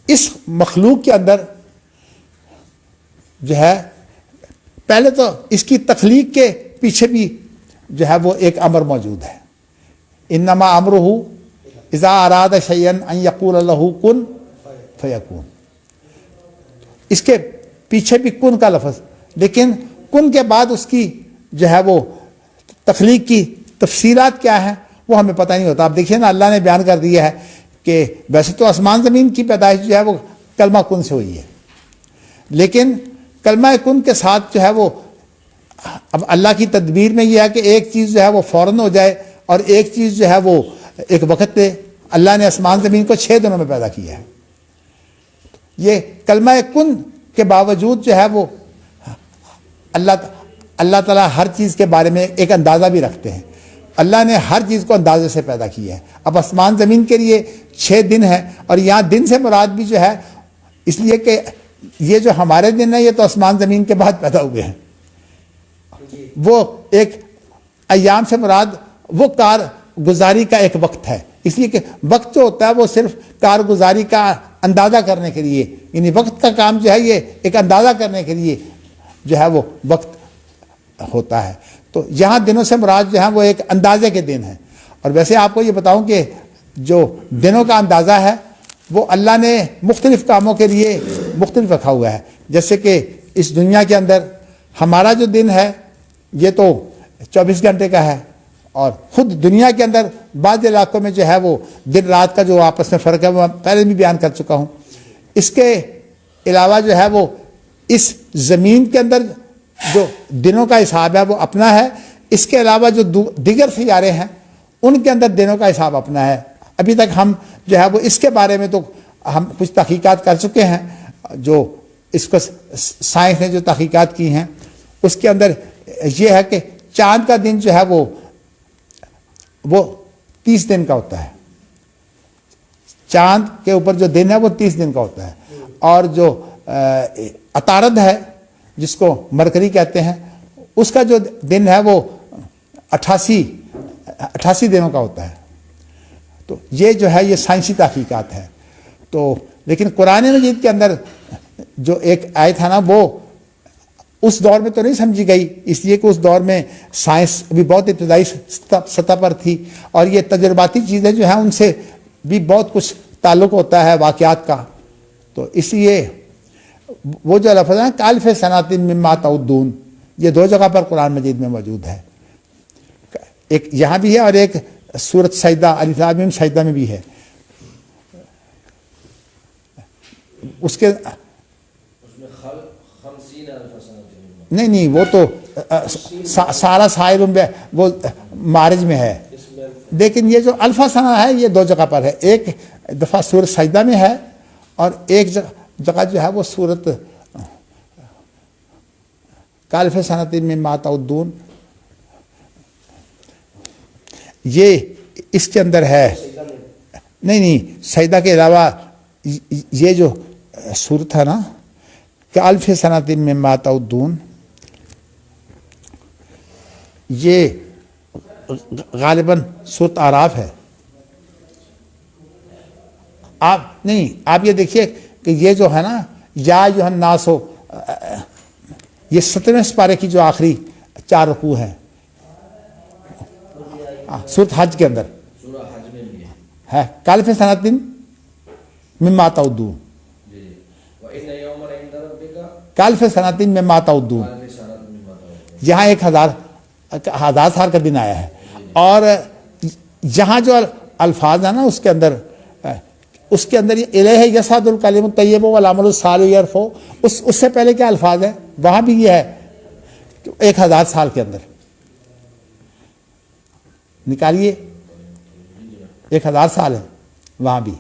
اس مخلوق کے اندر جو ہے پہلے تو اس کی تخلیق کے پیچھے بھی جو ہے وہ ایک امر موجود ہے. انما امرہ اذا اراد شیئا ان یقول لہ کن فیکون. اس کے پیچھے بھی کن کا لفظ، لیکن کن کے بعد اس کی جو ہے وہ تخلیق کی تفصیلات کیا ہیں وہ ہمیں پتہ نہیں ہوتا. آپ دیکھیے نا اللہ نے بیان کر دیا ہے کہ ویسے تو آسمان زمین کی پیدائش جو ہے وہ کلمہ کن سے ہوئی ہے، لیکن کلمہ کن کے ساتھ جو ہے وہ اب اللہ کی تدبیر میں یہ ہے کہ ایک چیز جو ہے وہ فوراً ہو جائے اور ایک چیز جو ہے وہ ایک وقت پہ. اللہ نے آسمان زمین کو 6 دنوں میں پیدا کیا ہے. یہ کلمہ کن کے باوجود جو ہے وہ اللہ تعالیٰ ہر چیز کے بارے میں ایک اندازہ بھی رکھتے ہیں. اللہ نے ہر چیز کو اندازے سے پیدا کیا ہے. اب آسمان زمین کے لیے 6 دن ہے، اور یہاں دن سے مراد بھی جو ہے اس لیے کہ یہ جو ہمارے دن ہیں یہ تو آسمان زمین کے بعد پیدا ہوئے ہیں. وہ ایک ایام سے مراد وہ کارگزاری کا ایک وقت ہے، اس لیے کہ وقت جو ہوتا ہے وہ صرف کارگزاری کا اندازہ کرنے کے لیے، یعنی وقت کا کام جو ہے یہ ایک اندازہ کرنے کے لیے جو ہے وہ وقت ہوتا ہے. تو یہاں دنوں سے مراد جو ہے وہ ایک اندازے کے دن ہیں. اور ویسے آپ کو یہ بتاؤں کہ جو دنوں کا اندازہ ہے وہ اللہ نے مختلف کاموں کے لیے مختلف رکھا ہوا ہے. جیسے کہ اس دنیا کے اندر ہمارا جو دن ہے یہ تو 24 گھنٹے کا ہے، اور خود دنیا کے اندر بعض علاقوں میں جو ہے وہ دن رات کا جو آپس میں فرق ہے وہ پہلے بھی بیان کر چکا ہوں. اس کے علاوہ جو ہے وہ اس زمین کے اندر جو دنوں کا حساب ہے وہ اپنا ہے. اس کے علاوہ جو دیگر سیارے ہیں ان کے اندر دنوں کا حساب اپنا ہے. ابھی تک ہم جو ہے وہ اس کے بارے میں تو ہم کچھ تحقیقات کر چکے ہیں. جو اس کو سائنس نے جو تحقیقات کی ہیں اس کے اندر یہ ہے کہ چاند کا دن جو ہے وہ 30 دن کا ہوتا ہے. چاند کے اوپر جو دن ہے وہ 30 دن کا ہوتا ہے. اور جو عطارد ہے جس کو مرکری کہتے ہیں اس کا جو دن ہے وہ 88 دنوں کا ہوتا ہے. تو یہ جو ہے یہ سائنسی تحقیقات ہے. تو لیکن قرآن مجید کے اندر جو ایک آیت ہے نا وہ اس دور میں تو نہیں سمجھی گئی، اس لیے کہ اس دور میں سائنس بھی بہت ابتدائی سطح پر تھی اور یہ تجرباتی چیزیں جو ہیں ان سے بھی بہت کچھ تعلق ہوتا ہے واقعات کا. تو اس لیے وہ جو لفظ ہے کالف صنعت مما تعدون یہ 2 جگہ پر قرآن مجید میں موجود ہے. ایک یہاں بھی ہے اور ایک سورۃ سجدہ الف لام میم سجدہ میں بھی ہے. اس کے نہیں وہ تو سارا سائر وہ مارج میں ہے. لیکن یہ جو الفا سنا ہے یہ 2 جگہ پر ہے. ایک دفعہ سورۃ سجدہ میں ہے اور ایک جگہ جو ہے وہ سورۃ کالف صنعت مما تعدون یہ اس کے اندر ہے. نہیں سجدہ کے علاوہ یہ جو سورت ہے نا کہ الف صنعت مما تعدون یہ غالباً سورت اعراف ہے. آپ یہ دیکھیے کہ یہ جو ہے نا یا ایھا الناس ہو یہ 17ویں سپارے کی جو آخری 4 رکوع ہیں سورت حج کے اندر ہے کالف صنعت مما تعدون کالف صنعت مما تعدون یہاں 1000 سال کا دن آیا ہے. اور یہاں جو الفاظ ہیں نا اس کے اندر الیہ یصعد الکلم الطیب والعمل الصالح یرفعہ اس سے پہلے کیا الفاظ ہیں وہاں بھی یہ ہے 1000 سال کے اندر نکالیے 1000 سال ہے وہاں بھی.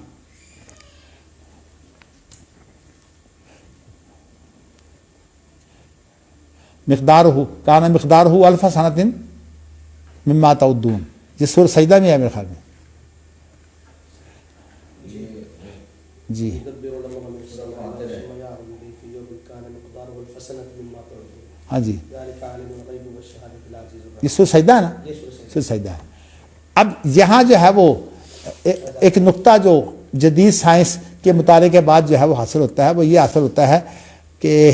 کان مقدارہ الف سنۃ مما تعدون یہ سورۃ سجدہ میں ہے میرے خیال میں. جی ہاں جی یہ سورۃ سجدہ ہے نا سورۃ سجدہ ہے. اب یہاں جو ہے وہ ایک نقطہ جو جدید سائنس کے مطالعے کے بعد جو ہے وہ حاصل ہوتا ہے وہ یہ حاصل ہوتا ہے کہ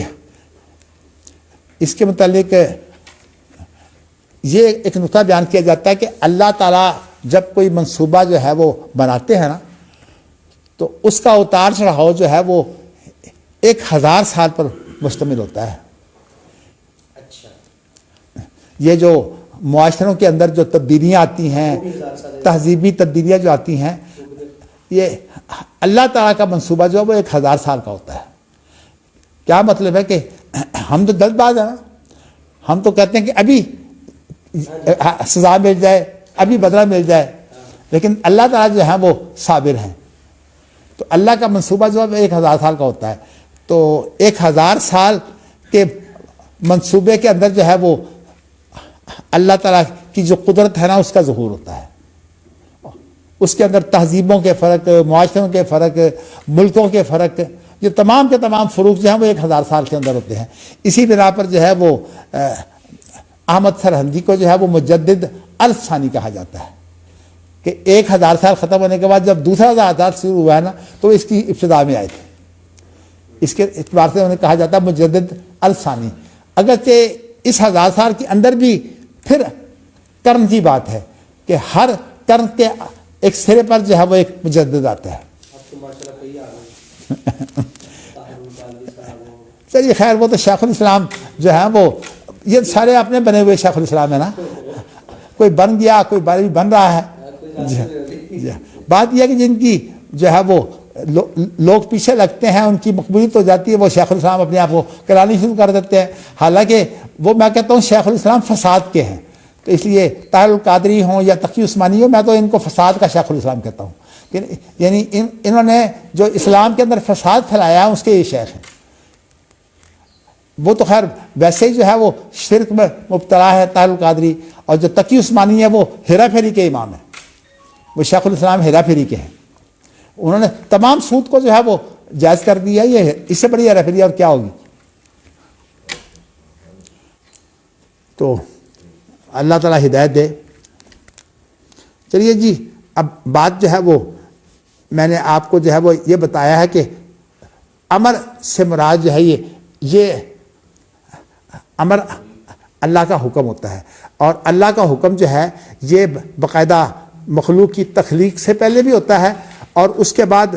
اس کے متعلق یہ ایک نقطہ بیان کیا جاتا ہے کہ اللہ تعالیٰ جب کوئی منصوبہ جو ہے وہ بناتے ہیں نا تو اس کا اتار چڑھاؤ جو ہے وہ 1000 سال پر مشتمل ہوتا ہے. یہ جو معاشروں کے اندر جو تبدیلیاں آتی ہیں تہذیبی تبدیلیاں جو آتی ہیں یہ اللہ تعالیٰ کا منصوبہ جو ہے وہ 1000 سال کا ہوتا ہے. کیا مطلب ہے کہ ہم تو جلد باز ہیں نا ہم تو کہتے ہیں کہ ابھی سزا مل جائے ابھی بدلہ مل جائے لیکن اللہ تعالیٰ جو ہے وہ صابر ہیں. تو اللہ کا منصوبہ جو ہے 1000 سال کا ہوتا ہے. تو 1000 سال کے منصوبے کے اندر جو ہے وہ اللہ تعالیٰ کی جو قدرت ہے نا اس کا ظہور ہوتا ہے. اس کے اندر تہذیبوں کے فرق معاشروں کے فرق ملکوں کے فرق یہ تمام کے تمام فروق جو ہیں وہ 1000 سال کے اندر ہوتے ہیں. اسی بنا پر جو ہے وہ احمد سرہندی کو جو ہے وہ مجدد الف ثانی کہا جاتا ہے کہ 1000 سال ختم ہونے کے بعد جب دوسرا 1000 شروع ہوا ہے نا تو اس کی ابتدا میں آئے تھے. اس کے اعتبار سے انہیں کہا جاتا ہے مجدد الف ثانی. اگرچہ اس 1000 سال کے اندر بھی پھر قرن کی بات ہے کہ ہر قرن کے ایک سرے پر جو ہے وہ ایک مجدد آتا ہے. چلیے خیر وہ تو شیخ الاسلام جو ہے وہ یہ سارے اپنے بنے ہوئے شیخ الاسلام ہے نا کوئی بن گیا کوئی بن رہا ہے. بات یہ ہے کہ جن کی جو ہے وہ لوگ پیچھے لگتے ہیں ان کی مقبولیت ہو جاتی ہے وہ شیخ الاسلام اپنے آپ کو کرانی شروع کر دیتے ہیں. حالانکہ وہ میں کہتا ہوں شیخ الاسلام فساد کے ہیں. تو اس لیے طاہر القادری ہوں یا تقی عثمانی ہوں میں تو ان کو فساد کا شیخ الاسلام کہتا ہوں. یعنی انہوں نے جو اسلام کے اندر فساد پھیلایا ہے اس کے یہ شیخ ہیں. وہ تو خیر ویسے ہی جو ہے وہ شرک میں مبتلا ہے طاہر القادری، اور جو تقی عثمانی ہے وہ ہیرا پھیری کے امام ہیں، وہ شیخ الاسلام ہیرا پھیری کے ہیں. انہوں نے تمام سود کو جو ہے وہ جائز کر دیا. یہ اس سے بڑی ہیرا پھیری اور کیا ہوگی؟ تو اللہ تعالیٰ ہدایت دے. چلیے جی، اب بات جو ہے وہ میں نے آپ کو جو ہے وہ یہ بتایا ہے کہ امر سے مراد جو ہے یہ امر اللہ کا حکم ہوتا ہے، اور اللہ کا حکم جو ہے یہ باقاعدہ مخلوق کی تخلیق سے پہلے بھی ہوتا ہے، اور اس کے بعد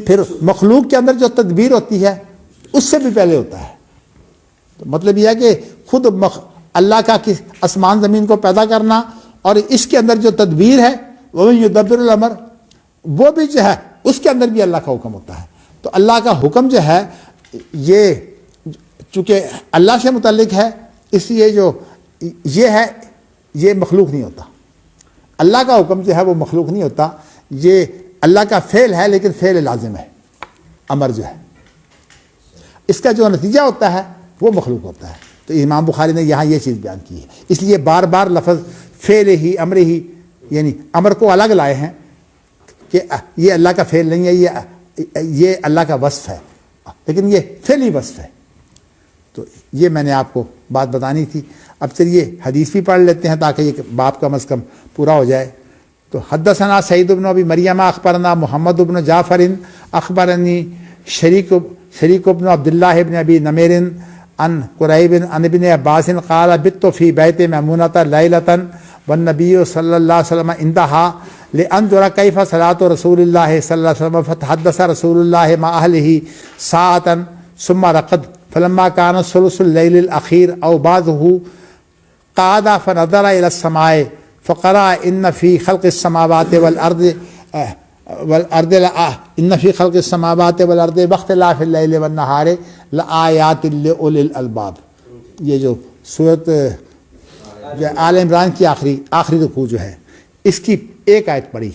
پھر مخلوق کے اندر جو تدبیر ہوتی ہے اس سے بھی پہلے ہوتا ہے. تو مطلب یہ ہے کہ خود اللہ کا آسمان زمین کو پیدا کرنا اور اس کے اندر جو تدبیر ہے وہ یدبر الامر، وہ بھی جو ہے اس کے اندر بھی اللہ کا حکم ہوتا ہے. تو اللہ کا حکم جو ہے یہ چونکہ اللہ سے متعلق ہے، اس لیے جو یہ ہے یہ مخلوق نہیں ہوتا. اللہ کا حکم جو ہے وہ مخلوق نہیں ہوتا، یہ اللہ کا فعل ہے، لیکن فعل لازم ہے. امر جو ہے اس کا جو نتیجہ ہوتا ہے وہ مخلوق ہوتا ہے. تو امام بخاری نے یہاں یہ چیز بیان کی ہے، اس لیے بار بار لفظ فعل ہی امر ہی، یعنی امر کو الگ لائے ہیں کہ یہ اللہ کا فعل نہیں ہے، یہ اللہ کا وصف ہے، لیکن یہ فعلی وصف ہے. تو یہ میں نے آپ کو بات بتانی تھی. اب چلیے حدیث بھی پڑھ لیتے ہیں تاکہ یہ باب کم از کم پورا ہو جائے. تو حدثنا سعید بن ابی مریم اخبرنا محمد بن جعفر اخبرنی شریک بن عبداللہ بن ابی نمیر عن قریب عن ابن عباس قال بت فی بیت میمونۃ لیلۃ والنبی صلی اللہ علیہ وسلم عندها لانظر کیف صلاۃ رسول اللہ صلی اللہ علیہ وسلم فتحدث رسول اللہ مع اہلہ ساعۃ ثم رقد فلما كان ثلث الليل الاخير او بعضه قعد فنظر الى السماء فقرأ ان في خلق السماوات والارض ان في خلق السماوات والارض واختلاف الليل والنهار لآیات لأولی الالباب. یہ جو سورت جو آل عمران کی آخری رکوع جو ہے اس کی ایک آیت پڑھی.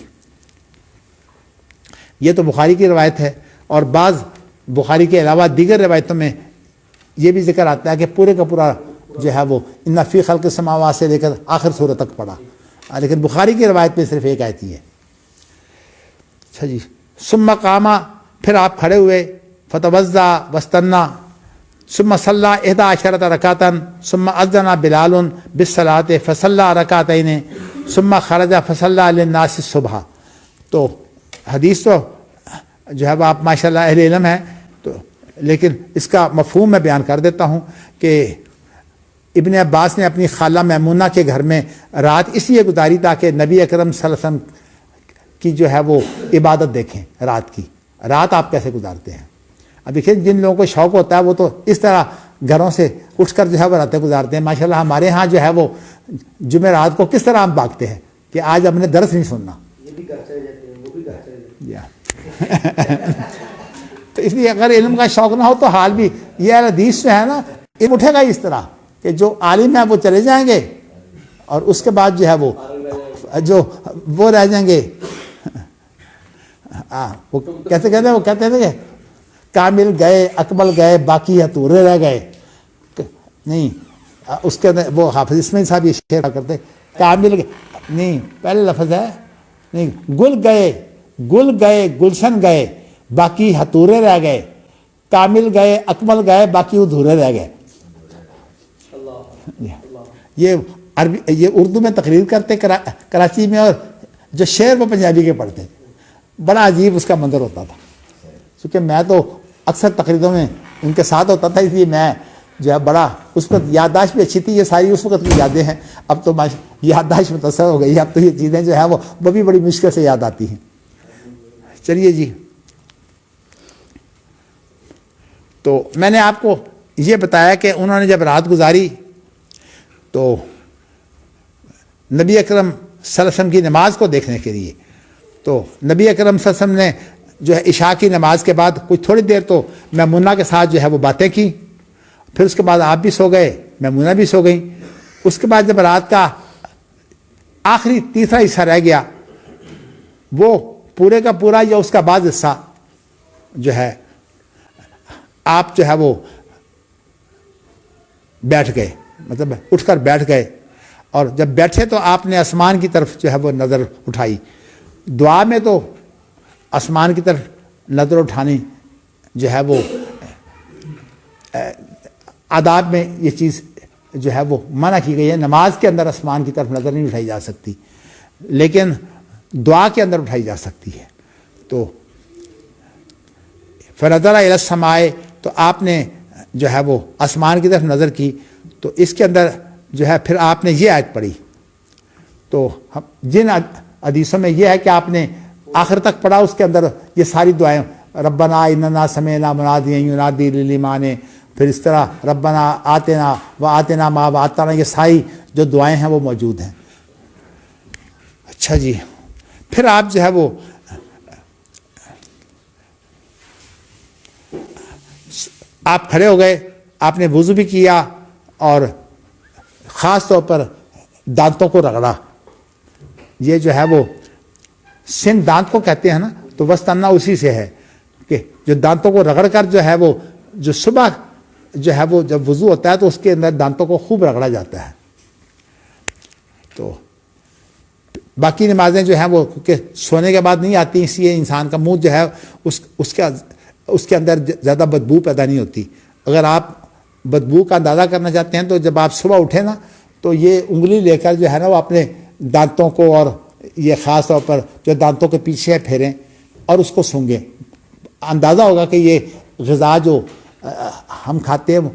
یہ تو بخاری کی روایت ہے، اور بعض بخاری کے علاوہ دیگر روایتوں میں یہ بھی ذکر آتا ہے کہ پورے کا پورا جو ہے وہ ان فی خلق السماوات سے لے کر آخر سورت تک پڑھا، لیکن بخاری کی روایت میں صرف ایک آیت ہی ہے. اچھا جی. ثم قام، پھر آپ کھڑے ہوئے، فتوضا واستنى ثم صلى 11 ركعة ثم اذن بلال بالصلاة فصلى ركعتين ثم خرج فصلى للناس الصبح. تو حدیث تو جو ہے وہ آپ ماشاءاللہ اہل علم ہیں، تو لیکن اس کا مفہوم میں بیان کر دیتا ہوں کہ ابن عباس نے اپنی خالہ میمونہ کے گھر میں رات اس لیے گزاری تاکہ نبی اکرم صلی اللہ علیہ وسلم کی جو ہے وہ عبادت دیکھیں. رات کی رات آپ کیسے گزارتے ہیں؟ اب دیکھیں جن لوگوں کو شوق ہوتا ہے وہ تو اس طرح گھروں سے اٹھ کر جو ہے وہ راتیں گزارتے ہیں. ماشاءاللہ ہمارے ہاں جو ہے وہ جمعرات کو کس طرح ہم بھاگتے ہیں کہ آج ہم نے درس نہیں سننا. یہ بھی گھر چلے جاتے ہیں، وہ بھی گھر چلے جاتے ہیں. تو اس لیے اگر علم کا شوق نہ ہو تو حال بھی یہ حدیث جو ہے نا علم اٹھے گا اس طرح کہ جو عالم ہیں وہ چلے جائیں گے، اور اس کے بعد جو ہے وہ رہ جائیں گے. وہ کیسے کہتے ہیں، وہ کہتے ہیں کہ کامل گئے، اکمل گئے، باقی ادھورے رہ گئے. نہیں، اس کے اندر وہ حافظ اسماعیل صاحب یہ شعر کرتے کامل نہیں، پہلے لفظ ہے نہیں، گل گئے گلشن گئے، باقی ہتورے رہ گئے. کامل گئے، اکمل گئے، باقی ادھورے رہ گئے. یہ عربی، یہ اردو میں تقریر کرتے کراچی میں، اور جو شعر وہ پنجابی کے پڑھتے. بڑا عجیب اس کا منظر ہوتا تھا، کیونکہ میں تو اکثر تقریروں میں ان کے ساتھ ہوتا تھا، اس لیے میں جو ہے بڑا اس وقت یادداشت بھی اچھی تھی. یہ ساری اس وقت کی یادیں ہیں، اب تو یادداشت متاثر ہو گئی، اب تو یہ چیزیں جو ہے وہ بھی بڑی مشکل سے یاد آتی ہیں. چلیے جی. تو میں نے آپ کو یہ بتایا کہ انہوں نے جب رات گزاری تو نبی اکرم صلی اللہ علیہ وسلم کی نماز کو دیکھنے کے لیے، تو نبی اکرم صلی اللہ علیہ وسلم نے جو ہے عشاء کی نماز کے بعد کچھ تھوڑی دیر تو میمونہ کے ساتھ جو ہے وہ باتیں کی. پھر اس کے بعد آپ بھی سو گئے، میمونہ بھی سو گئیں. اس کے بعد جب رات کا آخری تیسرا حصہ رہ گیا، وہ پورے کا پورا یا اس کا بعض حصہ جو ہے آپ جو ہے وہ بیٹھ گئے، مطلب اٹھ کر بیٹھ گئے، اور جب بیٹھے تو آپ نے آسمان کی طرف جو ہے وہ نظر اٹھائی۔ دعا میں تو آسمان کی طرف نظر اٹھانی جو ہے وہ آداب میں یہ چیز جو ہے وہ منع کی گئی ہے۔ نماز کے اندر آسمان کی طرف نظر نہیں اٹھائی جا سکتی، لیکن دعا کے اندر اٹھائی جا سکتی ہے۔ تو فنظر الی السماء، تو آپ نے جو ہے وہ آسمان کی طرف نظر کی، تو اس کے اندر جو ہے پھر آپ نے یہ آیت پڑھی۔ تو جن حدیثوں میں یہ ہے کہ آپ نے آخر تک پڑھا، اس کے اندر یہ ساری دعائیں، ربنا اننا سمعنا منادیا ینادی للایمان، پھر اس طرح ربنا آتنا وآتنا ما وعدتنا، یہ ساری جو دعائیں ہیں وہ موجود ہیں۔ اچھا جی، پھر آپ جو ہے وہ آپ کھڑے ہو گئے، آپ نے وضو بھی کیا، اور خاص طور پر دانتوں کو رگڑا۔ یہ جو ہے وہ سن دانت کو کہتے ہیں نا، تو وسطنا اسی سے ہے کہ جو دانتوں کو رگڑ کر جو ہے وہ جو صبح جو ہے وہ جب وضو ہوتا ہے تو اس کے اندر دانتوں کو خوب رگڑا جاتا ہے۔ تو باقی نمازیں جو ہیں وہ کہ سونے کے بعد نہیں آتی، اس لیے انسان کا منہ جو ہے اس کے اندر زیادہ بدبو پیدا نہیں ہوتی۔ اگر آپ بدبو کا اندازہ کرنا چاہتے ہیں تو جب آپ صبح اٹھیں نا، تو یہ انگلی لے کر جو ہے نا وہ اپنے دانتوں کو، اور یہ خاص طور پر جو دانتوں کے پیچھے پھیریں اور اس کو سونگیں، اندازہ ہوگا کہ یہ غذا جو ہم کھاتے ہیں وہ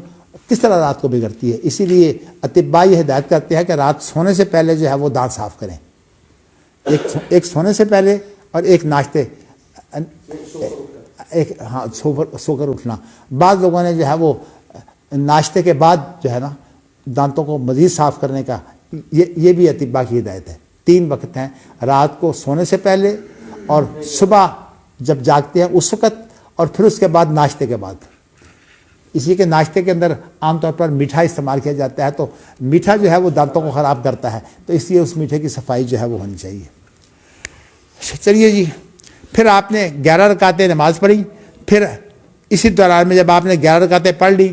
کس طرح رات کو بگڑتی ہے۔ اسی لیے اطباء یہ ہدایت کرتے ہیں کہ رات سونے سے پہلے جو ہے وہ دانت صاف کریں، ایک سونے سے پہلے اور ایک ناشتے، ایک ہاں سو کر اٹھنا۔ بعض لوگوں نے جو ہے وہ ناشتے کے بعد جو ہے نا دانتوں کو مزید صاف کرنے کا، یہ بھی اطباء کی ہدایت ہے۔ 3 وقت ہیں، رات کو سونے سے پہلے، اور صبح جب جاگتے ہیں اس وقت، اور پھر اس کے بعد ناشتے کے بعد۔ اسی کے ناشتے کے اندر عام طور پر میٹھا استعمال کیا جاتا ہے، تو میٹھا جو ہے وہ دانتوں کو خراب کرتا ہے، تو اس لیے اس میٹھے کی صفائی جو ہے وہ ہونی چاہیے۔ چلیے جی، پھر آپ نے 11 رکعتیں نماز پڑھی۔ پھر اسی دوران میں جب آپ نے 11 رکعتیں پڑھ لی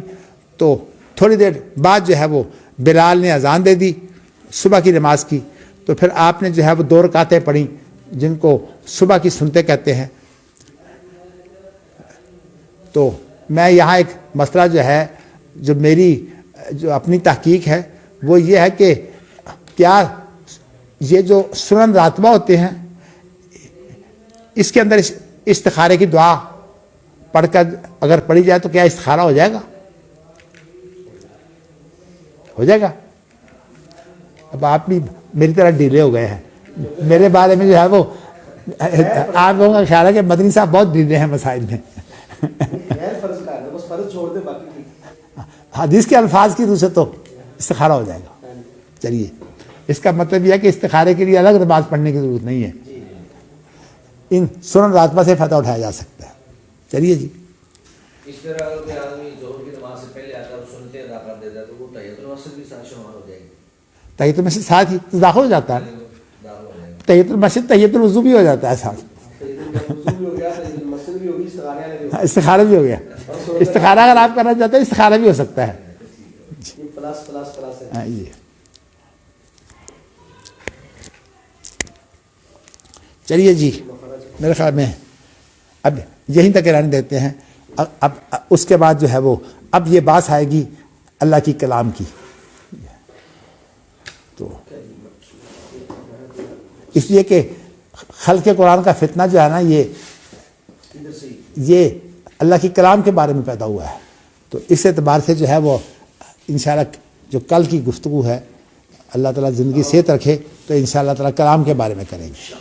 تو تھوڑی دیر بعد جو ہے وہ بلال نے اذان دے دی صبح کی نماز کی۔ تو پھر آپ نے جو ہے وہ 2 رکعتیں پڑھیں، جن کو صبح کی سنتیں کہتے ہیں۔ تو میں یہاں ایک مسئلہ جو ہے، جو میری جو اپنی تحقیق ہے، وہ یہ ہے کہ کیا یہ جو سنن راتبہ ہوتے ہیں، اس کے اندر استخارے کی دعا پڑھ کر اگر پڑھی جائے تو کیا استخارہ ہو جائے گا؟ ہو جائے گا؟ اب آپ بھی میری طرح ڈھیلے ہو گئے ہیں میرے بارے میں، جو ہے وہ آپ لوگوں کا خیال ہے کہ مدنی صاحب بہت ڈھیلے ہیں مسائل میں۔ حدیث کے الفاظ کی روح سے تو استخارہ ہو جائے گا۔ چلیے، اس کا مطلب یہ ہے کہ استخارے کے لیے الگ نماز پڑھنے کی ضرورت نہیں ہے، ان سنن راتبہ سے فتح اٹھایا جا سکتا ہے۔ چلیے جی، اس طرح اگر کوئی آدمی ظہر کی نماز سے پہلے آتا ہے اور سنتیں ادا کر دیتا ہے تو وہ تحیۃ المسجد بھی ساتھ شمار ہو جائے گی؟ تحیۃ المسجد ساتھ ہی داخل ہو جاتا ہے۔ داخل ہو جائے گا۔ تحیۃ المسجد تحیۃ الوضو بھی ہو جاتا ہے ساتھ، استخارہ بھی ہو گیا۔ استخارہ اگر آپ کرنا چاہتے ہیں استخارہ بھی ہو سکتا ہے۔ ہاں جی، چلیے جی، میرے خیال میں اب یہیں تک رہنے دیتے ہیں۔ اب اس کے بعد جو ہے وہ اب یہ بات آئے گی اللہ کی کلام کی۔ تو اس لیے کہ خلق قرآن کا فتنہ جو ہے نا، یہ اللہ کی کلام کے بارے میں پیدا ہوا ہے۔ تو اس اعتبار سے جو ہے وہ انشاءاللہ جو کل کی گفتگو ہے، اللہ تعالیٰ زندگی صحت رکھے تو انشاءاللہ تعالیٰ کلام کے بارے میں کریں گے۔